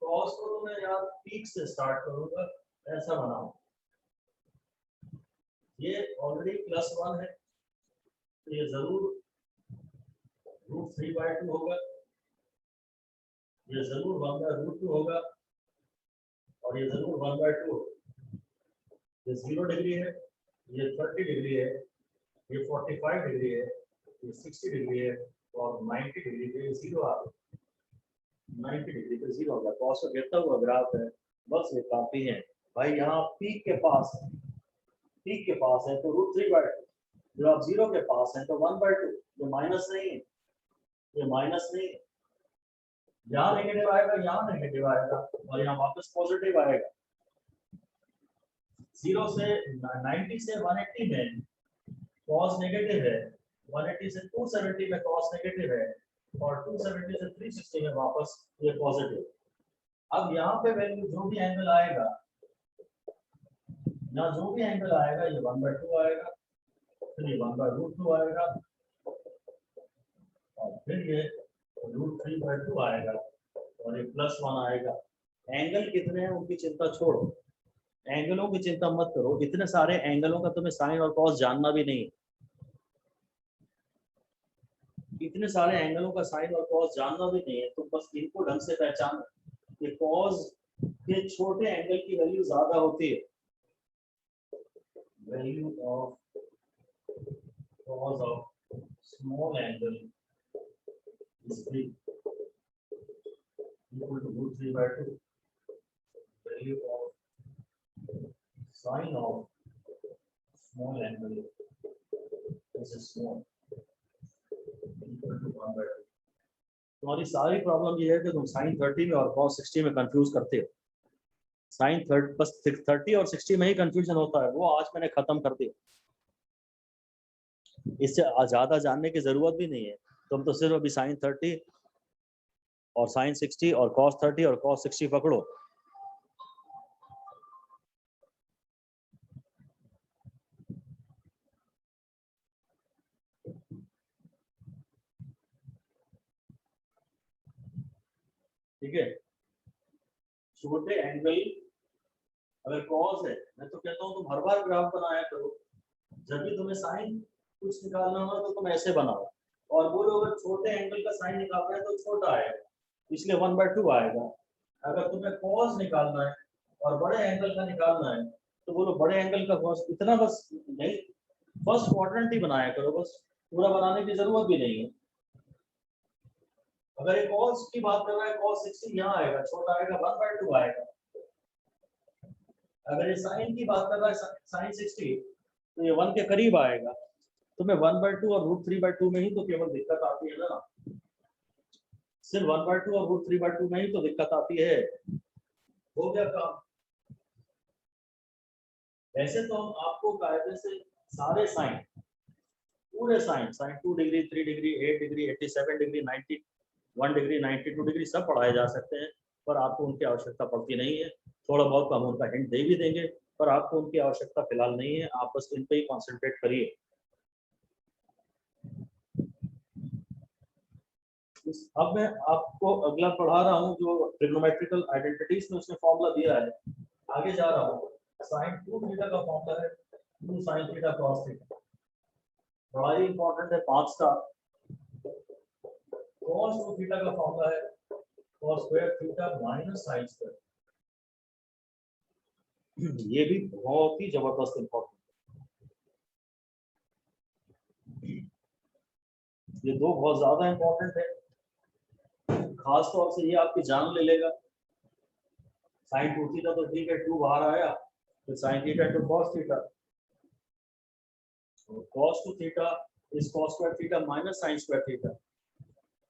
[SPEAKER 1] कॉस को तो मैं यहाँ पीक से स्टार्ट करूंगा, ऐसा बनाऊं। ये ऑलरेडी +1 है तो ये जरूर √3/2 होगा, ये जरूर 1/√2 होगा और ये जरूर 1/2 होगा। ये 0 डिग्री है, ये 30 डिग्री है, ये 45 डिग्री है, ये 60 डिग्री है और 90 डिग्री पे 0 आ गया। 90 डिग्री पे 0 होगा। कॉस का गिरता हुआ ग्राफ है, बस ये काफी है भाई। यहाँ पीक के पास है तो √3/2, जब आप 0 के पास है तो 1/2। ये माइनस नहीं है, ये माइनस नहीं है। यहाँ नेगेटिव आएगा, यहाँ नेगेटिव आएगा और यहाँ वापस पॉजिटिव आएगा। 0 से 90 से 180 में कॉस नेगेटिव है, 180 से 270 में कॉस नेगेटिव है और 270 से 360 में वापस ये पॉजिटिव। अब यहाँ पे वैल्यू जो भी एंगल आएगा, यहाँ जो भी एंगल आएगा ये 1/2 आएगा, फिर ये 1/√2 आएगा और फिर ये √3/2 आएगा और ये +1 आएगा। एंगल कितने हैं उनकी चिंता छोड़ो, एंगलों की चिंता मत करो। इतने सारे एंगलों का तुम्हें साइन और कॉस जानना भी नहीं है। इतने सारे एंगलों का साइन और कॉस जानना भी नहीं है, तो बस इनको ढंग से पहचानो कि कॉस के छोटे एंगल की वैल्यू ज्यादा होती है। Value of cos of small angle is big, equal to √3/2. Value of sine of small angle is small, equal to 1/2. तुम्हारी सारी प्रॉब्लम ये है कि तुम sin 30 में और cos 60 में कंफ्यूज करते हो। sin 30 बस 30 और 60 में ही कंफ्यूजन होता है, वो आज मैंने खत्म कर दिया। इससे ज्यादा जानने की जरूरत भी नहीं है। तुम तो सिर्फ अभी sin 30 और sin 60 और cos 30 और cos 60 पकड़ो। ठीक है, छोटे एंगल अगर cos है, मैं तो कहता हूँ तुम हर बार ग्राफ बनाया करो। जब भी तुम्हें साइन कुछ निकालना हो तो तुम ऐसे बनाओ और बोलो अगर छोटे एंगल का साइन निकालना है तो छोटा आएगा, इसलिए 1/2 आएगा। अगर तुम्हें cos निकालना है और बड़े एंगल का निकालना है तो बोलो बड़े एंगल का cos। इतना बस नहीं, फर्स्ट क्वाड्रेंट ही बनाया करो, बस पूरा बनाने की जरूरत भी नहीं है। अगर ये cos की बात कर रहा है, cos 60 यहाँ आएगा, छोटा आएगा, 1/2 आएगा। अगर ये साइन की बात कर रहा है, sin 60 तो ये 1 के करीब आएगा। तुम्हें 1/2 और √3/2 में ही तो केवल दिक्कत आती है ना, सिर्फ 1/2 और √3/2 में ही तो दिक्कत आती है। हो गया काम। ऐसे तो हम आपको कायदे से सारे साइन, पूरे sine, sin 2 degree, 3 degree, 8 degree, 87 degree, 91 degree, 92 degree सब पढ़ाए जा सकते हैं, पर आपको उनकी आवश्यकता पड़ती नहीं है। थोड़ा बहुत हम उनका हिंट दे भी देंगे, पर आपको उनकी आवश्यकता फिलहाल नहीं है। आप बस इन पे ही कॉन्सेंट्रेट करिए। अब मैं आपको अगला पढ़ा रहा हूँ जो ट्रिग्नोमेट्रिकल आइडेंटिटीज में उसने फॉर्मूला दिया है। आगे जा रहा हूँ। sin 2 थीटा का फॉर्मूला है 2 sin थीटा cos थीटा। बड़ा ही इंपॉर्टेंट है, 5 स्टार। cos 2 थीटा का फॉर्मूला है cos square theta minus sin square. ये भी बहुत ही जबरदस्त इंपॉर्टेंट है। ये दो बहुत ज्यादा इंपॉर्टेंट है, खास तौर से ये आपकी जान ले लेगा। sin 2 थीटा तो ठीक है, 2 बाहर आया, तो sin theta two cos theta, cos 2 theta is cos square theta minus sin square theta.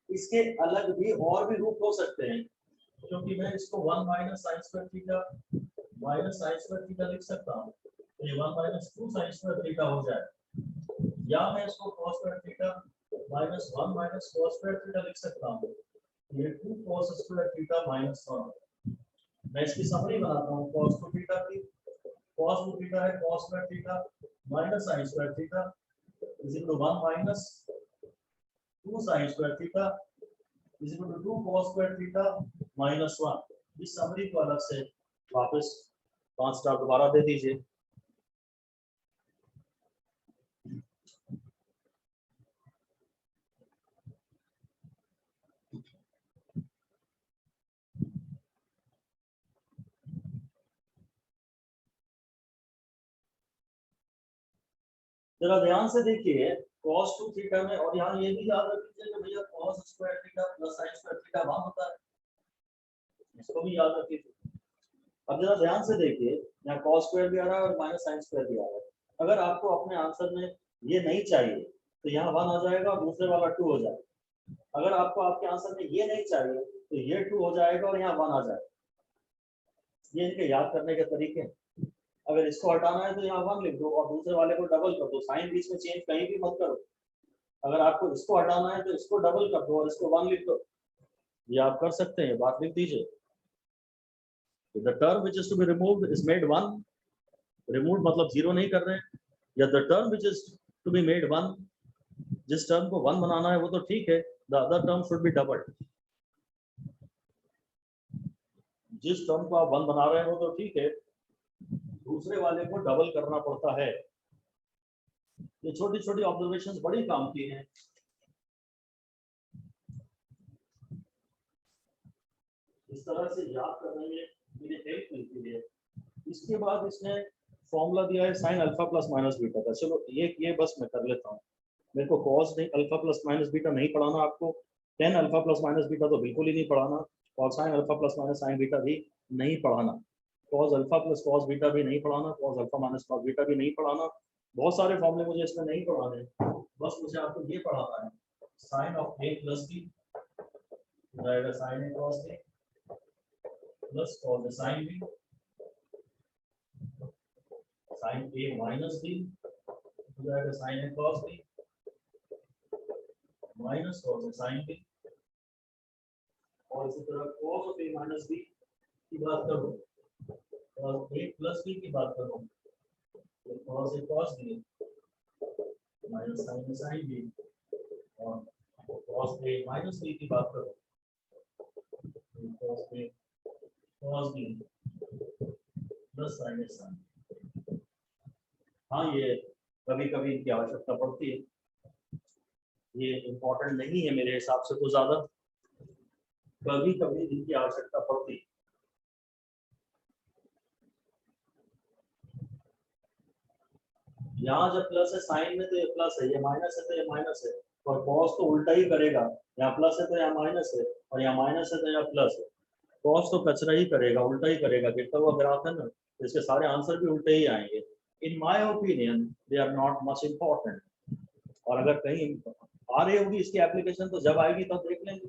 [SPEAKER 1] इसके अलग भी और भी रूप हो सकते हैं, क्योंकि मैं इसको 1 minus sin square theta minus sin square theta लिख सकता हूँ, तो ये 1 माइनस 2 sin स्क्वायर थीटा हो जाए, या मैं इसको cos square theta minus 1 minus cos square theta लिख सकता हूँ, ये 2 cos स्क्वायर थीटा माइनस 1। मैं इसकी समरी बनाता हूँ। cos 2 थीटा की cos 2 थीटा है cos square theta minus sin square theta is equal to 1 minus 2 sin square theta is equal to 2 cos square theta minus 1। इस समरी को अलग से वापस 5 स्टार दोबारा दे दीजिए। जरा ध्यान से देखिए cos 2 थीटा में, और यहाँ ये भी याद रखिए कि भैया cos square theta plus sin square theta 1 होता है, इसको भी याद रखिए। अब जरा ध्यान से देखिए, यहाँ cos स्क्वायर भी आ रहा है और माइनस sin स्क्वायर भी आ रहा है। अगर आपको अपने आंसर में ये नहीं चाहिए तो यहाँ 1 आ जाएगा और दूसरे वाला 2 हो जाएगा। अगर आपको आपके आंसर में ये नहीं चाहिए तो ये 2 हो जाएगा और यहाँ 1 आ जाएगा। ये इनके याद करने के तरीके हैं। अगर इसको हटाना है तो यहाँ 1 लिख दो और दूसरे वाले को डबल कर दो, साइन बीच में चेंज कहीं भी मत करो। अगर आपको इसको हटाना है तो इसको डबल कर दो और इसको 1 लिख दो। ये आप कर सकते हैं, बात लिख दीजिए। The term which is to be removed is made 1. Removed मतलब 0 नहीं कर रहे हैं। या the term which is to be made 1, जिस टर्म को 1 बनाना है वो तो ठीक है, the other term should be doubled. जिस टर्म को आप 1 बना रहे हैं वो तो ठीक है, दूसरे वाले को डबल करना पड़ता है। ये छोटी छोटी ऑब्जर्वेशंस बड़ी काम की हैं। इस तरह से याद करने में मुझे हेल्प मिलती है। इसके बाद इसने फॉर्मूला दिया है sine alpha plus minus beta का। चलो ये बस मैं कर लेता हूँ। मेरे को कॉस नहीं अल्फा प्लस माइनस बीटा नहीं पढ़ाना, आपको tan alpha plus minus beta तो बिल्कुल ही नहीं पढ़ाना, और sine alpha plus minus sign beta भी नहीं पढ़ाना, cos alpha plus cos beta भी नहीं पढ़ाना, cos alpha minus cos beta भी नहीं पढ़ाना। बहुत सारे फॉर्मूले मुझे इसमें नहीं पढ़ाने, बस मुझे आपको ये पढ़ाना है sine of A plus B जाएगा sine A cos A plus cos A sine B, sine A minus B जाएगा sine A cos B minus cos A sine B, और इसी तरह cos of A minus B की बात करूं और ए plus B की बात करूं तो cos A cos B minus sign A sine B, और कॉस ए माइनस बी की बात करूं तो cos A cos B plus sign A sign. हाँ, ये कभी कभी इनकी आवश्यकता पड़ती है, ये इम्पोर्टेंट नहीं है मेरे हिसाब से, तो ज्यादा कभी कभी इनकी आवश्यकता पड़ती है। यहाँ जब प्लस है साइन में तो ये प्लस है, ये माइनस है तो ये माइनस है, और कॉस तो उल्टा ही करेगा, यहाँ प्लस है तो यहाँ माइनस है और यहाँ माइनस है तो यहाँ प्लस है। कॉस तो कचरा ही करेगा, उल्टा ही करेगा, गिरता हुआ ग्राफ है ना, तो इसके सारे आंसर भी उल्टे ही आएंगे। In my opinion they are not much important, और अगर कहीं आ रही होगी इसकी एप्लीकेशन तो जब आएगी तब देख लेंगे।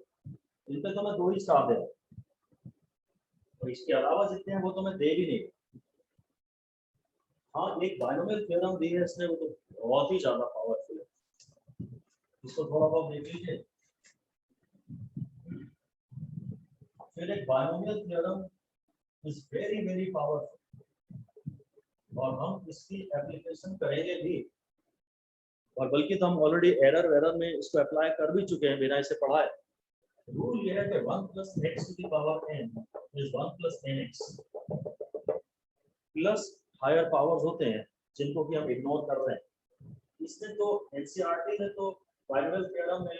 [SPEAKER 1] इन पे तो मैं 2 ही स्टार दे रहा हूँ, और इसके अलावा जितने हैं वो तो मैं दे भी नहीं। हाँ, एक बायनोमियल थ्योरम दी है इसने, वो तो बहुत ही ज्यादा पावरफुल है, इसको थोड़ा बहुत देख लीजिए। फिर एक binomial theorem is very very powerful, और हम इसकी एप्लीकेशन करेंगे भी, और बल्कि तो हम ऑलरेडी एरर वेरर में इसको अप्लाई कर भी चुके हैं बिना इसे पढ़ाए। रूल ये है कि 1 plus x to the power n इज 1 plus nx, plus higher powers होते हैं जिनको कि हम इग्नोर कर रहे हैं। इसने तो एनसीईआरटी ने तो बायनोमियल थ्योरम में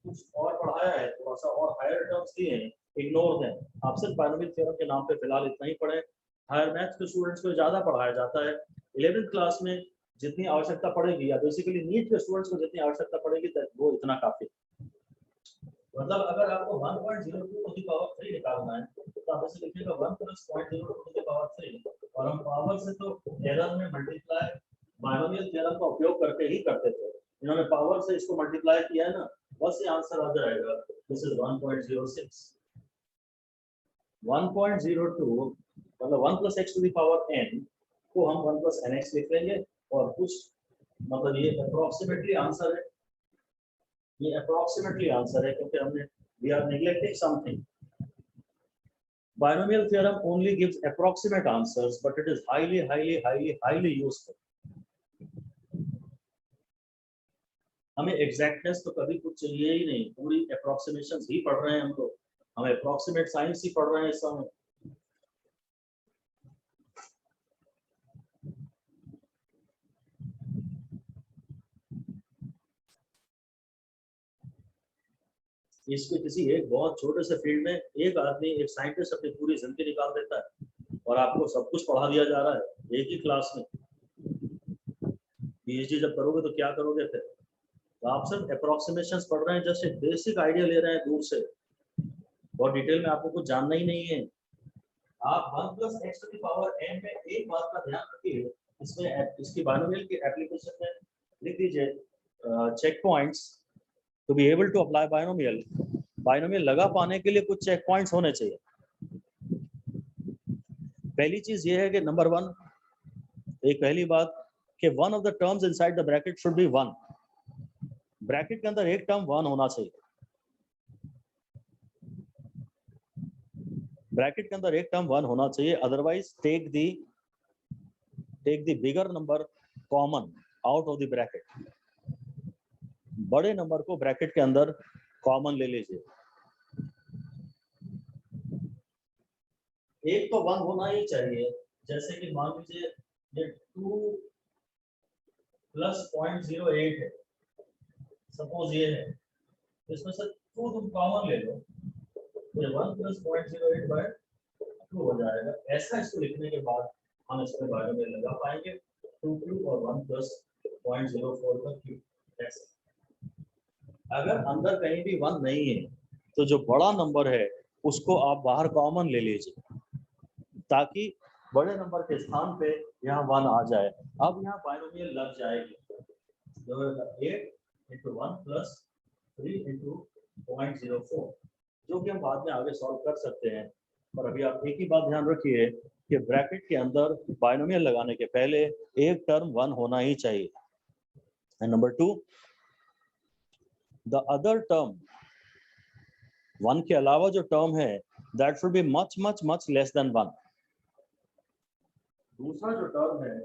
[SPEAKER 1] कुछ और पढ़ाया है, थोड़ा सा और हायर टर्म्स दिए हैं, इग्नोर हैं। आप सिर्फ बायनोमियल थ्योरम के नाम पे फिलहाल इतना ही पढ़े। हायर मैथ्स के स्टूडेंट्स को ज्यादा पढ़ाया जाता है। 11th क्लास में जितनी आवश्यकता पड़ेगी, या बेसिकली नीट के स्टूडेंट्स को जितनी आवश्यकता पड़ेगी वो इतना काफी। मतलब अगर आपको 1.02 टू द पावर 3 निकालना है तो आप इसे लिखिएगा 1 प्लस 0.02 टू द पावर 3, और हम पावर से तो एरर में मल्टीप्लाई बायनोमियल थ्योरम का उपयोग करके ही करते थे। इन्होंने पावर से इसको मल्टीप्लाई किया है ना, बस ये आंसर आ जाएगा। This is 1.06। 1.02 मतलब 1 plus x to the power n को हम 1 प्लस nx लिख लेंगे, और कुछ मतलब ये अप्रोक्सीमेटली आंसर है, ये अप्रोक्सीमेटली आंसर है, क्योंकि हमने we are neglecting something. Binomial theorem only gives approximate answers, but it is highly useful. हमें exactness तो कभी कुछ चाहिए ही नहीं, पूरी approximations ही पढ़ रहे हैं हम लोग, हमें approximate science ही पढ़ रहे हैं इस समय। इसके किसी एक बहुत छोटे से फील्ड में एक आदमी, एक साइंटिस्ट अपनी पूरी जिंदगी निकाल देता है और आपको सब कुछ पढ़ा दिया जा रहा है एक ही क्लास में। पीएचडी जब करोगे तो क्या करोगे फिर? तो आप सिर्फ अप्रोक्सीमेशंस पढ़ रहे हैं, जस्ट एक बेसिक आइडिया ले रहे हैं दूर से, और डिटेल में आपको कुछ जानना ही नहीं है। आप 1 + x⁴n में एक बात का ध्यान रखिए, इसमें इसकी बाइनोमियल की एप्लीकेशन में लिख दीजिए check points to be able to apply binomial. Binomial लगा पाने के लिए कुछ चेक पॉइंट्स होने चाहिए। पहली चीज ये है कि नंबर 1, एक पहली बात कि one of the terms inside the bracket should be 1। Bracket के अंदर एक टर्म 1 होना चाहिए। ब्रैकेट के अंदर एक टर्म 1 होना चाहिए, otherwise take the bigger number common out of the bracket. बड़े नंबर को ब्रैकेट के अंदर कॉमन ले लीजिए। एक तो 1 होना ही चाहिए, जैसे कि मान लीजिए ये 2 + 0.08 है, सपोज ये है, इसमें से 2 तुम कॉमन ले लो, तो 1 + 0.08/2 हो जाएगा। ऐसा इसको लिखने के बाद हम इसमें बाइनोमियल लगा पाएंगे, 2³ और 1 + 0.04 का क्यूब। ऐसे अगर अंदर कहीं भी 1 नहीं है तो जो बड़ा नंबर है उसको आप बाहर कॉमन ले लीजिए, ताकि बड़े नंबर के स्थान पे यहाँ 1 आ जाए। अब यहाँ बाइनोमियल लग जाएगी, 8 × 1 + 3 × 0.04, जो कि हम बाद में आगे सॉल्व कर सकते हैं। और अभी आप एक ही बात ध्यान रखिए कि ब्रैकेट के अंदर बाइनोमियल लगाने के पहले एक टर्म 1 होना ही चाहिए। And number 2, the other term, 1 के अलावा जो टर्म है, that should be much less than 1। दूसरा जो टर्म है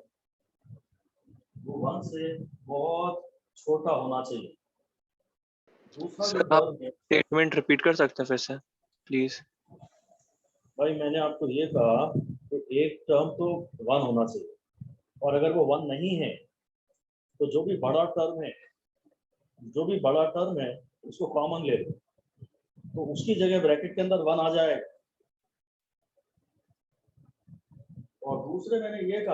[SPEAKER 1] वो 1 से बहुत छोटा होना चाहिए। दूसरा जो टर्म है,
[SPEAKER 6] स्टेटमेंट रिपीट कर सकते हैं फिर से प्लीज?
[SPEAKER 1] भाई मैंने आपको ये कहा कि एक टर्म तो 1 होना चाहिए, और अगर वो 1 नहीं है तो जो भी बड़ा टर्म है उसको कॉमन ले लो, तो उसकी जगह ब्रैकेट के अंदर 1 आ जाएगा। और दूसरे मैंने ये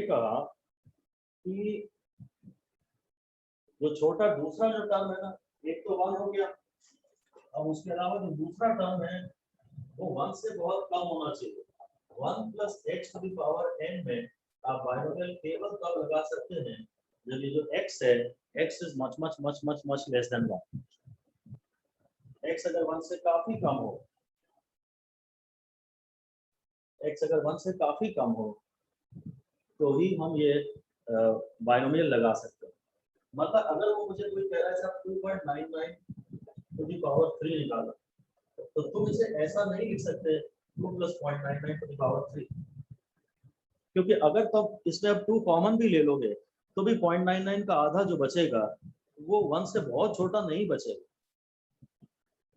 [SPEAKER 1] कहा कि जो छोटा दूसरा जो टर्म है ना, एक तो 1 हो गया, अब उसके अलावा जो दूसरा टर्म है वो 1 से बहुत कम होना चाहिए। 1 + x⁴n में आप बाइनोमियल केवल तब लगा सकते हैं जब ये जो x है, x is much less than 1। x अगर 1 से काफी कम हो तो ही हम ये बाइनोमियल लगा सकते हैं। मतलब अगर वो मुझे कोई कह रहा है साहब 2.99 to the power 3 निकाला, तो तुम इसे ऐसा नहीं लिख सकते 2 + 0.99 to the power 3, क्योंकि अगर तुम इसमें अब 2 कॉमन भी ले लोगे तो भी 0.99 का आधा जो बचेगा वो 1 से बहुत छोटा नहीं बचेगा।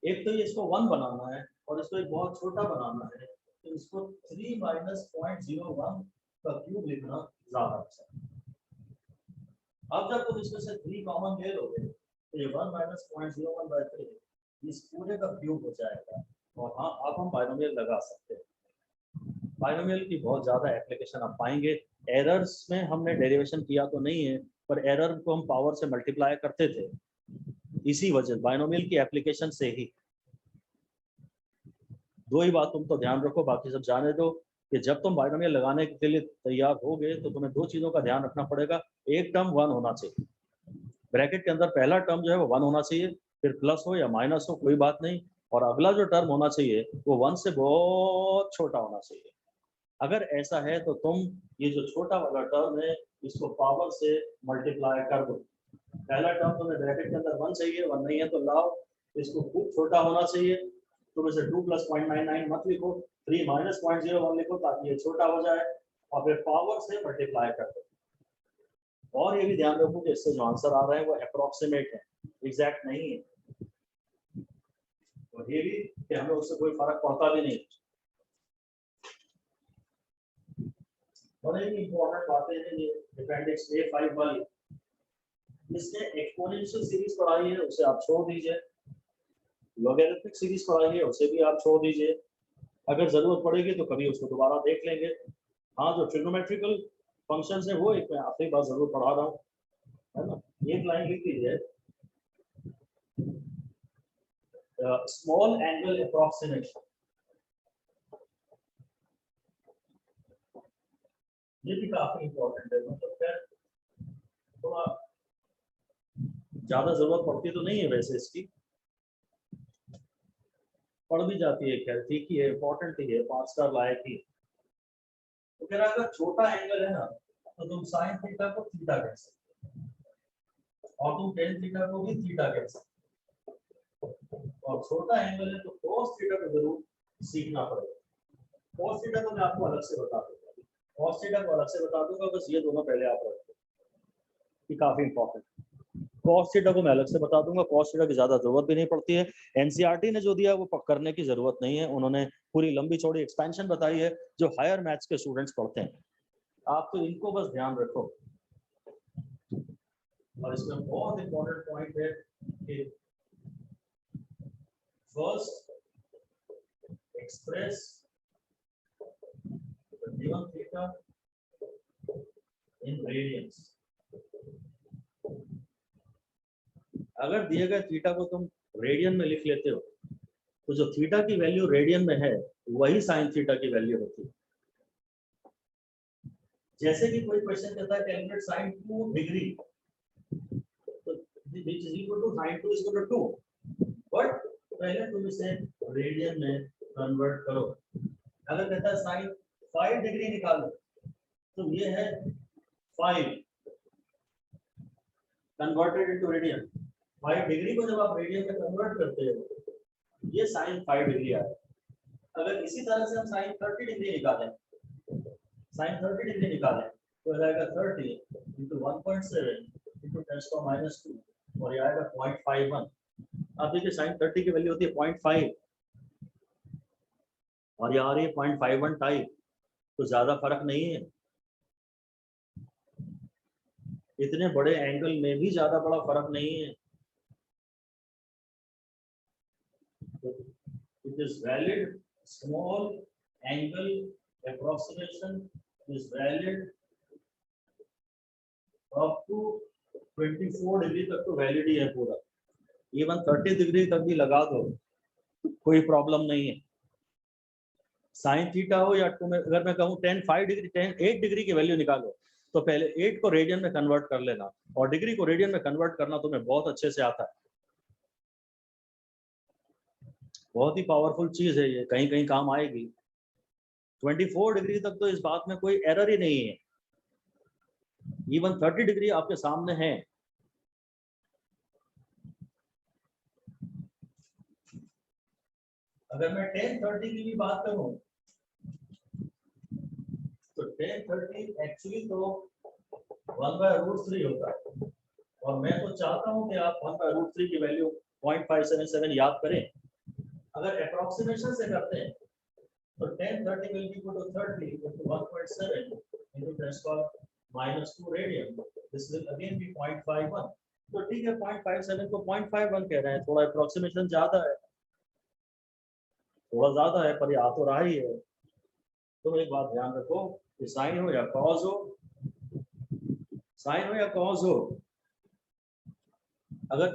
[SPEAKER 1] एक तो ये इसको 1 बनाना है और इसको एक बहुत छोटा बनाना है, तो इसको 3 - 0.01 का क्यूब लिखना ज्यादा अच्छा है। अब जब तुम इसमें से 3 कॉमन ले लोगे तो ये 1 - 0.01/3 इस पूरे का क्यूब हो जाएगा। और हाँ, अब हम बाइनोमियल लगा सकते हैं। बाइनोमियल की बहुत ज्यादा एप्लीकेशन आप पाएंगे। एरर्स में हमने डेरिवेशन किया तो नहीं है, पर एरर को हम पावर से मल्टीप्लाई करते थे, इसी वजह बाइनोमियल की एप्लीकेशन से ही। 2 ही बात तुम तो ध्यान रखो, बाकी सब जाने दो, कि जब तुम बाइनोमियल लगाने के लिए तैयार होगे तो तुम्हें 2 चीजों का ध्यान रखना पड़ेगा। एक टर्म 1 होना चाहिए, ब्रैकेट के अंदर पहला टर्म जो है वो 1 होना चाहिए, फिर प्लस हो या माइनस हो कोई बात नहीं, और अगला जो टर्म होना चाहिए वो 1 से बहुत छोटा होना चाहिए। अगर ऐसा है तो तुम ये जो छोटा वाला टर्म है इसको पावर से मल्टीप्लाई कर दो, पहला टर्म तुम्हें ब्रैकेट के अंदर 1 चाहिए, 1 नहीं है तो लाओ, इसको खूब छोटा होना चाहिए। तुम इसे 2 + 0.99 मत लिखो, 3 - 0.01 लिखो ताकि ये छोटा हो जाए और फिर पावर से मल्टीप्लाई कर दो। और ये भी ध्यान रखो कि इससे जो आंसर आ रहे हैं वो अप्रोक्सीमेट है, एग्जैक्ट नहीं है। और ये भी कि हमें उससे कोई फर्क पड़ता भी नहीं। और एक इम्पोर्टेंट बातें हैं ये अपेंडिक्स A5 वाली, इसने एक्सपोनेंशियल सीरीज पढ़ाई है उसे आप छोड़ दीजिए, लॉगरिथमिक सीरीज पढ़ाई है उसे भी आप छोड़ दीजिए। अगर जरूरत पड़ेगी तो कभी उसको दोबारा देख लेंगे। हाँ, जो ट्रिग्नोमेट्रिकल फंक्शंस है वो एक मैं आखिरी बार जरूर पढ़ा रहा हूँ, है ना। एक लाइन लिख दीजिए, स्मॉल एंगल अप्रोक्सीमेशन, ये भी काफी इंपॉर्टेंट है। मतलब खैर थोड़ा ज्यादा जरूरत पड़ती तो नहीं है वैसे इसकी, पढ़ भी जाती है, खैर ठीक ही है, इंपॉर्टेंट ही है, 5 स्टार लायक ही। तो फिर अगर छोटा एंगल है ना तो तुम साइन थीटा को थीटा कह सकते हो और तुम टेन थीटा को भी थीटा कह सकते हो। और छोटा एंगल है तो cos थीटा को जरूर सीखना पड़ेगा। cos थीटा तो मैं आपको अलग से बता दूंगा, cos थीटा को अलग से बता दूंगा, बस ये दोनों पहले आप रखो, ये काफी इंपॉर्टेंट। cos थीटा को मैं अलग से बता दूंगा, cos थीटा की ज्यादा जरूरत भी नहीं पड़ती है, एनसीईआरटी ने जो दिया वो करने की जरूरत नहीं है, उन्होंने पूरी लंबी चौड़ी एक्सपेंशन बताई है जो हायर मैथ्स के स्टूडेंट्स पढ़ते हैं। आप तो इनको बस ध्यान रखो। और इसमें बहुत इंपॉर्टेंट पॉइंट है कि first express given theta in radiance. अगर दिए गए थीटा को तुम रेडियन में लिख लेते हो तो जो थीटा की वैल्यू रेडियन में है वही साइन थीटा की वैल्यू होती है। जैसे कि कोई क्वेश्चन कहता है कैलकुलेट sin 2 डिग्री, तो which is equal to sin 2 is equal to 2, but पहले तुम इसे रेडियन में कन्वर्ट करो। अगर कहता है sin 5 डिग्री निकालो तो ये है 5 कन्वर्टेड इनटू रेडियन। 5 डिग्री को जब आप रेडियन में कन्वर्ट करते हो ये sin 5 डिग्री आया। अगर इसी तरह से हम sin 30 डिग्री निकालें, sin 30 डिग्री निकालें तो आएगा 30 into 1.7 into 10⁻² और ये आएगा 0.51। आप देखिए sin 30 की वैल्यू होती है 0.5 और ये आ रही है 0.51 टाइप, तो ज्यादा फर्क नहीं है। इतने बड़े एंगल में भी ज्यादा बड़ा फर्क नहीं है। It is valid, small angle approximation is valid up to 24 degree तक तो वैलिड ही है पूरा। इवन 30 डिग्री तक भी लगा दो कोई प्रॉब्लम नहीं है। साइन थीटा हो या अगर मैं कहूँ 10 डिग्री 8 डिग्री की वैल्यू निकालो तो पहले 8 को रेडियन में कन्वर्ट कर लेना, और डिग्री को रेडियन में कन्वर्ट करना तुम्हें बहुत अच्छे से आता है। बहुत ही पावरफुल चीज है ये, कहीं कहीं काम आएगी। 24 डिग्री तक तो इस बात में कोई एरर ही नहीं है। इवन 30 डिग्री आपके सामने है। अगर मैं 10-30 की भी बात करूं तो 10-30 एक्चुअली तो 1/√3 होता है, और मैं तो चाहता हूं कि आप 1/√3 की वैल्यू 0.577 याद करें। अगर अप्रोक्सीमेशन से करते हैं तो 10-30 will be equal to 30 into 1.7 into 10⁻² radian. This will again be 0.51। तो ठीक है, 0.57 को 0.51 कह रहे हैं, थोड़ा अप्रोक्सीमेशन ज्यादा है, थोड़ा ज्यादा है, पर ये आ तो रहा ही है। तो एक बात ध्यान रखो कि साइन हो या कॉस हो, साइन हो या कॉस हो, अगर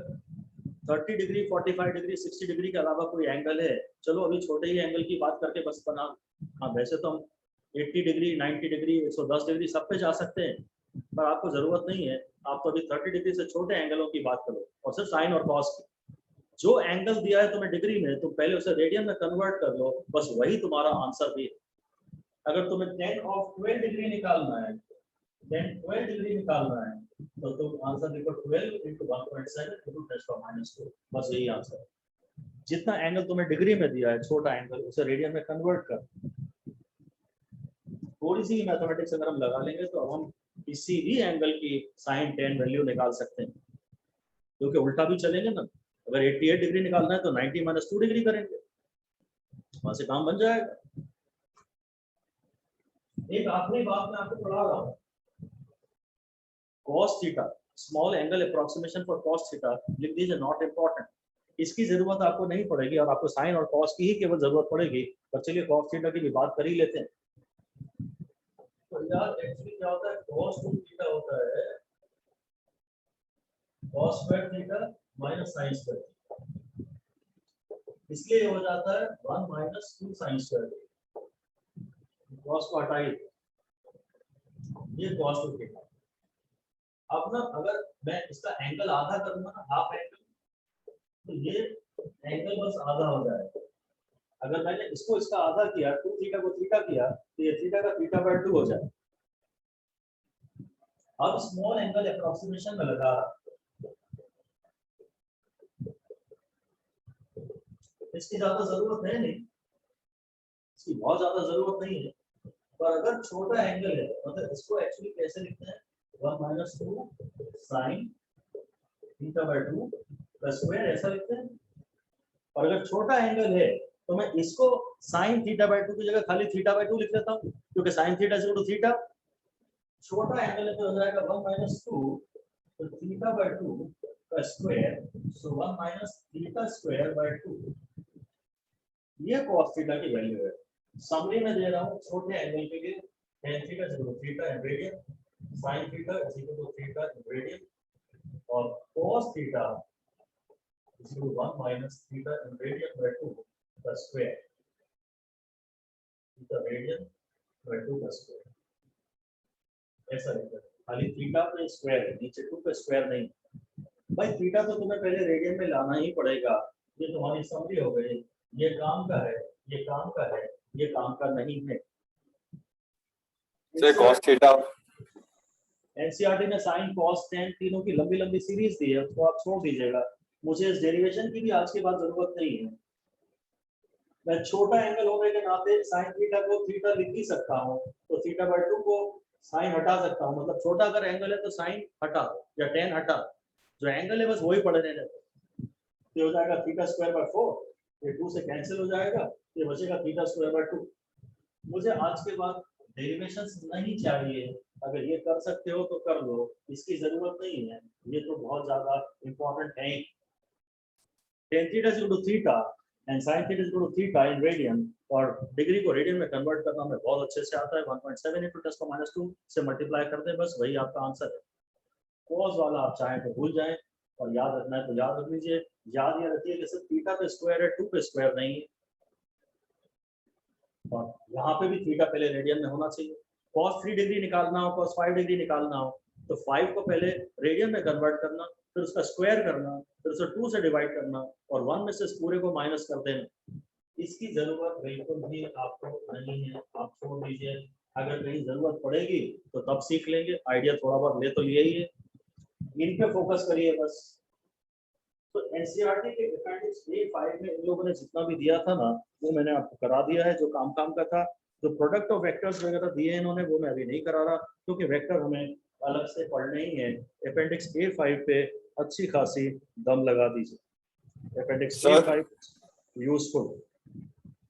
[SPEAKER 1] 30 डिग्री 45 डिग्री 60 डिग्री के अलावा कोई एंगल है, चलो अभी छोटे ही एंगल की बात करके बस बना। हाँ, वैसे तो हम 80 डिग्री 90 डिग्री 110 डिग्री सब पे जा सकते हैं, पर आपको जरूरत नहीं है। आप तो अभी 30 डिग्री से छोटे एंगलों की बात करो और सिर्फ साइन और कॉस की। जो एंगल दिया है तुम्हें डिग्री में, तुम पहले उसे रेडियन में कन्वर्ट कर लो, बस वही तुम्हारा आंसर भी है। अगर तुम्हें 10 of 12 डिग्री निकालना है, 10-12 डिग्री निकालना है तो तुम आंसर लिखो 12 into 1.7 into 10⁻²। बस यही आंसर है। जितना एंगल तुम्हें डिग्री में दिया है छोटा एंगल, उसे रेडियन में कन्वर्ट कर। थोड़ी सी मैथमेटिक्स अगर हम लगा लेंगे तो हम किसी भी एंगल की sin 10 वैल्यू निकाल सकते हैं, क्योंकि उल्टा भी चलेंगे ना। अगर 88 डिग्री निकालना है तो 90 - 2 डिग्री करेंगे, वहां से काम बन जाएगा। एक आखिरी बात मैं आपको पढ़ा रहा हूँ, cos theta, small angle approximation for cos theta लिख दीजिए, नॉट इम्पोर्टेंट। इसकी जरूरत आपको नहीं पड़ेगी और आपको साइन और कॉस की ही केवल जरूरत पड़ेगी। पर चलिए cos थीटा की भी बात कर ही लेते हैं। तो यार एक्चुअली क्या होता है, cos थीटा होता है cos square theta minus sin square theta, इसलिए हो जाता है 1 - 2 sin स्क्वायर। cos को हटाइए, ये cos थीटा। अब ना अगर मैं इसका एंगल आधा करूंगा ना, हाफ एंगल, तो ये एंगल बस आधा हो जाएगा। अगर मैंने इसको इसका आधा किया, 2 थीटा को थीटा किया, तो ये थीटा का θ/2 हो जाए। अब स्मॉल एंगल अप्रोक्सीमेशन में लगा, इसकी ज्यादा जरूरत है नहीं, इसकी बहुत ज्यादा जरूरत नहीं है। पर अगर छोटा एंगल है, मतलब इसको एक्चुअली कैसे लिखते हैं, 1 - 2 sin θ/2 का स्क्वायर, ऐसा लिखते हैं। और अगर छोटा एंगल है तो मैं इसको sin θ/2 की जगह खाली θ/2 लिख लेता हूँ, क्योंकि sin θ थीटा। छोटा एंगल है तो हो जाएगा 1 - 2 तो θ/2 का स्क्वायर, सो 1 - θ²/2। ये cos थीटा की वैल्यू है। समरी में दे रहा हूँ, छोटे एंगल के लिए tan θ θ in radian, sin θ θ in radian, और cos थीटा 1 - θ in radian/2 का स्क्वायर, थीटा radian/2 का स्क्वायर, ऐसा लिखा है। खाली थीटा पे स्क्वायर है, नीचे 2 पे स्क्वायर नहीं। भाई थीटा तो तुम्हें पहले रेडियन में लाना ही पड़ेगा। ये तुम्हारी समरी हो गई, ये काम का है, ये काम का है, ये काम का नहीं है।
[SPEAKER 2] Say cos theta.
[SPEAKER 1] एनसीईआरटी ने साइन कॉस टेन तीनों की लंबी लंबी सीरीज दी है, उसको आप छोड़ दीजिएगा। मुझे इस डेरिवेशन की भी आज के बाद जरूरत नहीं है। मैं छोटा एंगल होने के नाते साइन थीटा को थीटा लिख ही सकता हूँ, तो θ/2 को साइन हटा सकता हूँ। मतलब छोटा अगर एंगल है तो साइन हटा या टेन हटा, जो एंगल है बस वही पढ़ने देते। तो हो जाएगा θ²/4, ये 2 से कैंसिल हो जाएगा, ये बचेगा θ²/2। मुझे आज के बाद डेरिवेशंस नहीं चाहिए। अगर ये कर सकते हो तो कर लो, इसकी जरूरत नहीं है, ये तो बहुत ज्यादा इंपॉर्टेंट है। tan θ = theta and sin θ = theta in radian, और डिग्री को रेडियन में कन्वर्ट करना हमें बहुत अच्छे से आता है। 1.7 × 10⁻² से मल्टीप्लाई करते हैं, बस वही आपका आंसर है। cos वाला आप चाहें तो भूल जाएं, और याद रखना है तो याद रख लीजिए। याद ये रखिए कि सिर्फ थीटा पे स्क्वायर है, 2 पे स्क्वायर नहीं है। और यहाँ पे भी थीटा पहले रेडियन में होना चाहिए। cos 3 डिग्री निकालना हो, cos 5 डिग्री निकालना हो, तो 5 को पहले रेडियन में कन्वर्ट करना, फिर उसका स्क्वायर करना, फिर उसे 2 से डिवाइड करना, और 1 में से इस पूरे को माइनस कर देना। इसकी जरूरत बिल्कुल भी आपको नहीं है, आप छोड़ दीजिए। अगर कहीं जरूरत पड़ेगी तो तब सीख लेंगे, आइडिया थोड़ा बहुत ले तो लिया ही है। इन पे फोकस करिए बस। तो एनसीईआरटी के अपेंडिक्स A5 में इन लोगों ने जितना भी दिया था ना, वो मैंने आपको करा दिया है, जो काम का था। जो प्रोडक्ट ऑफ वेक्टर्स वगैरह दिए इन्होंने, वो मैं अभी नहीं करा रहा, क्योंकि वेक्टर हमें अलग से पढ़ने ही है। अपेंडिक्स A5 पे अच्छी खासी दम लगा दीजिए। Appendix A5 useful.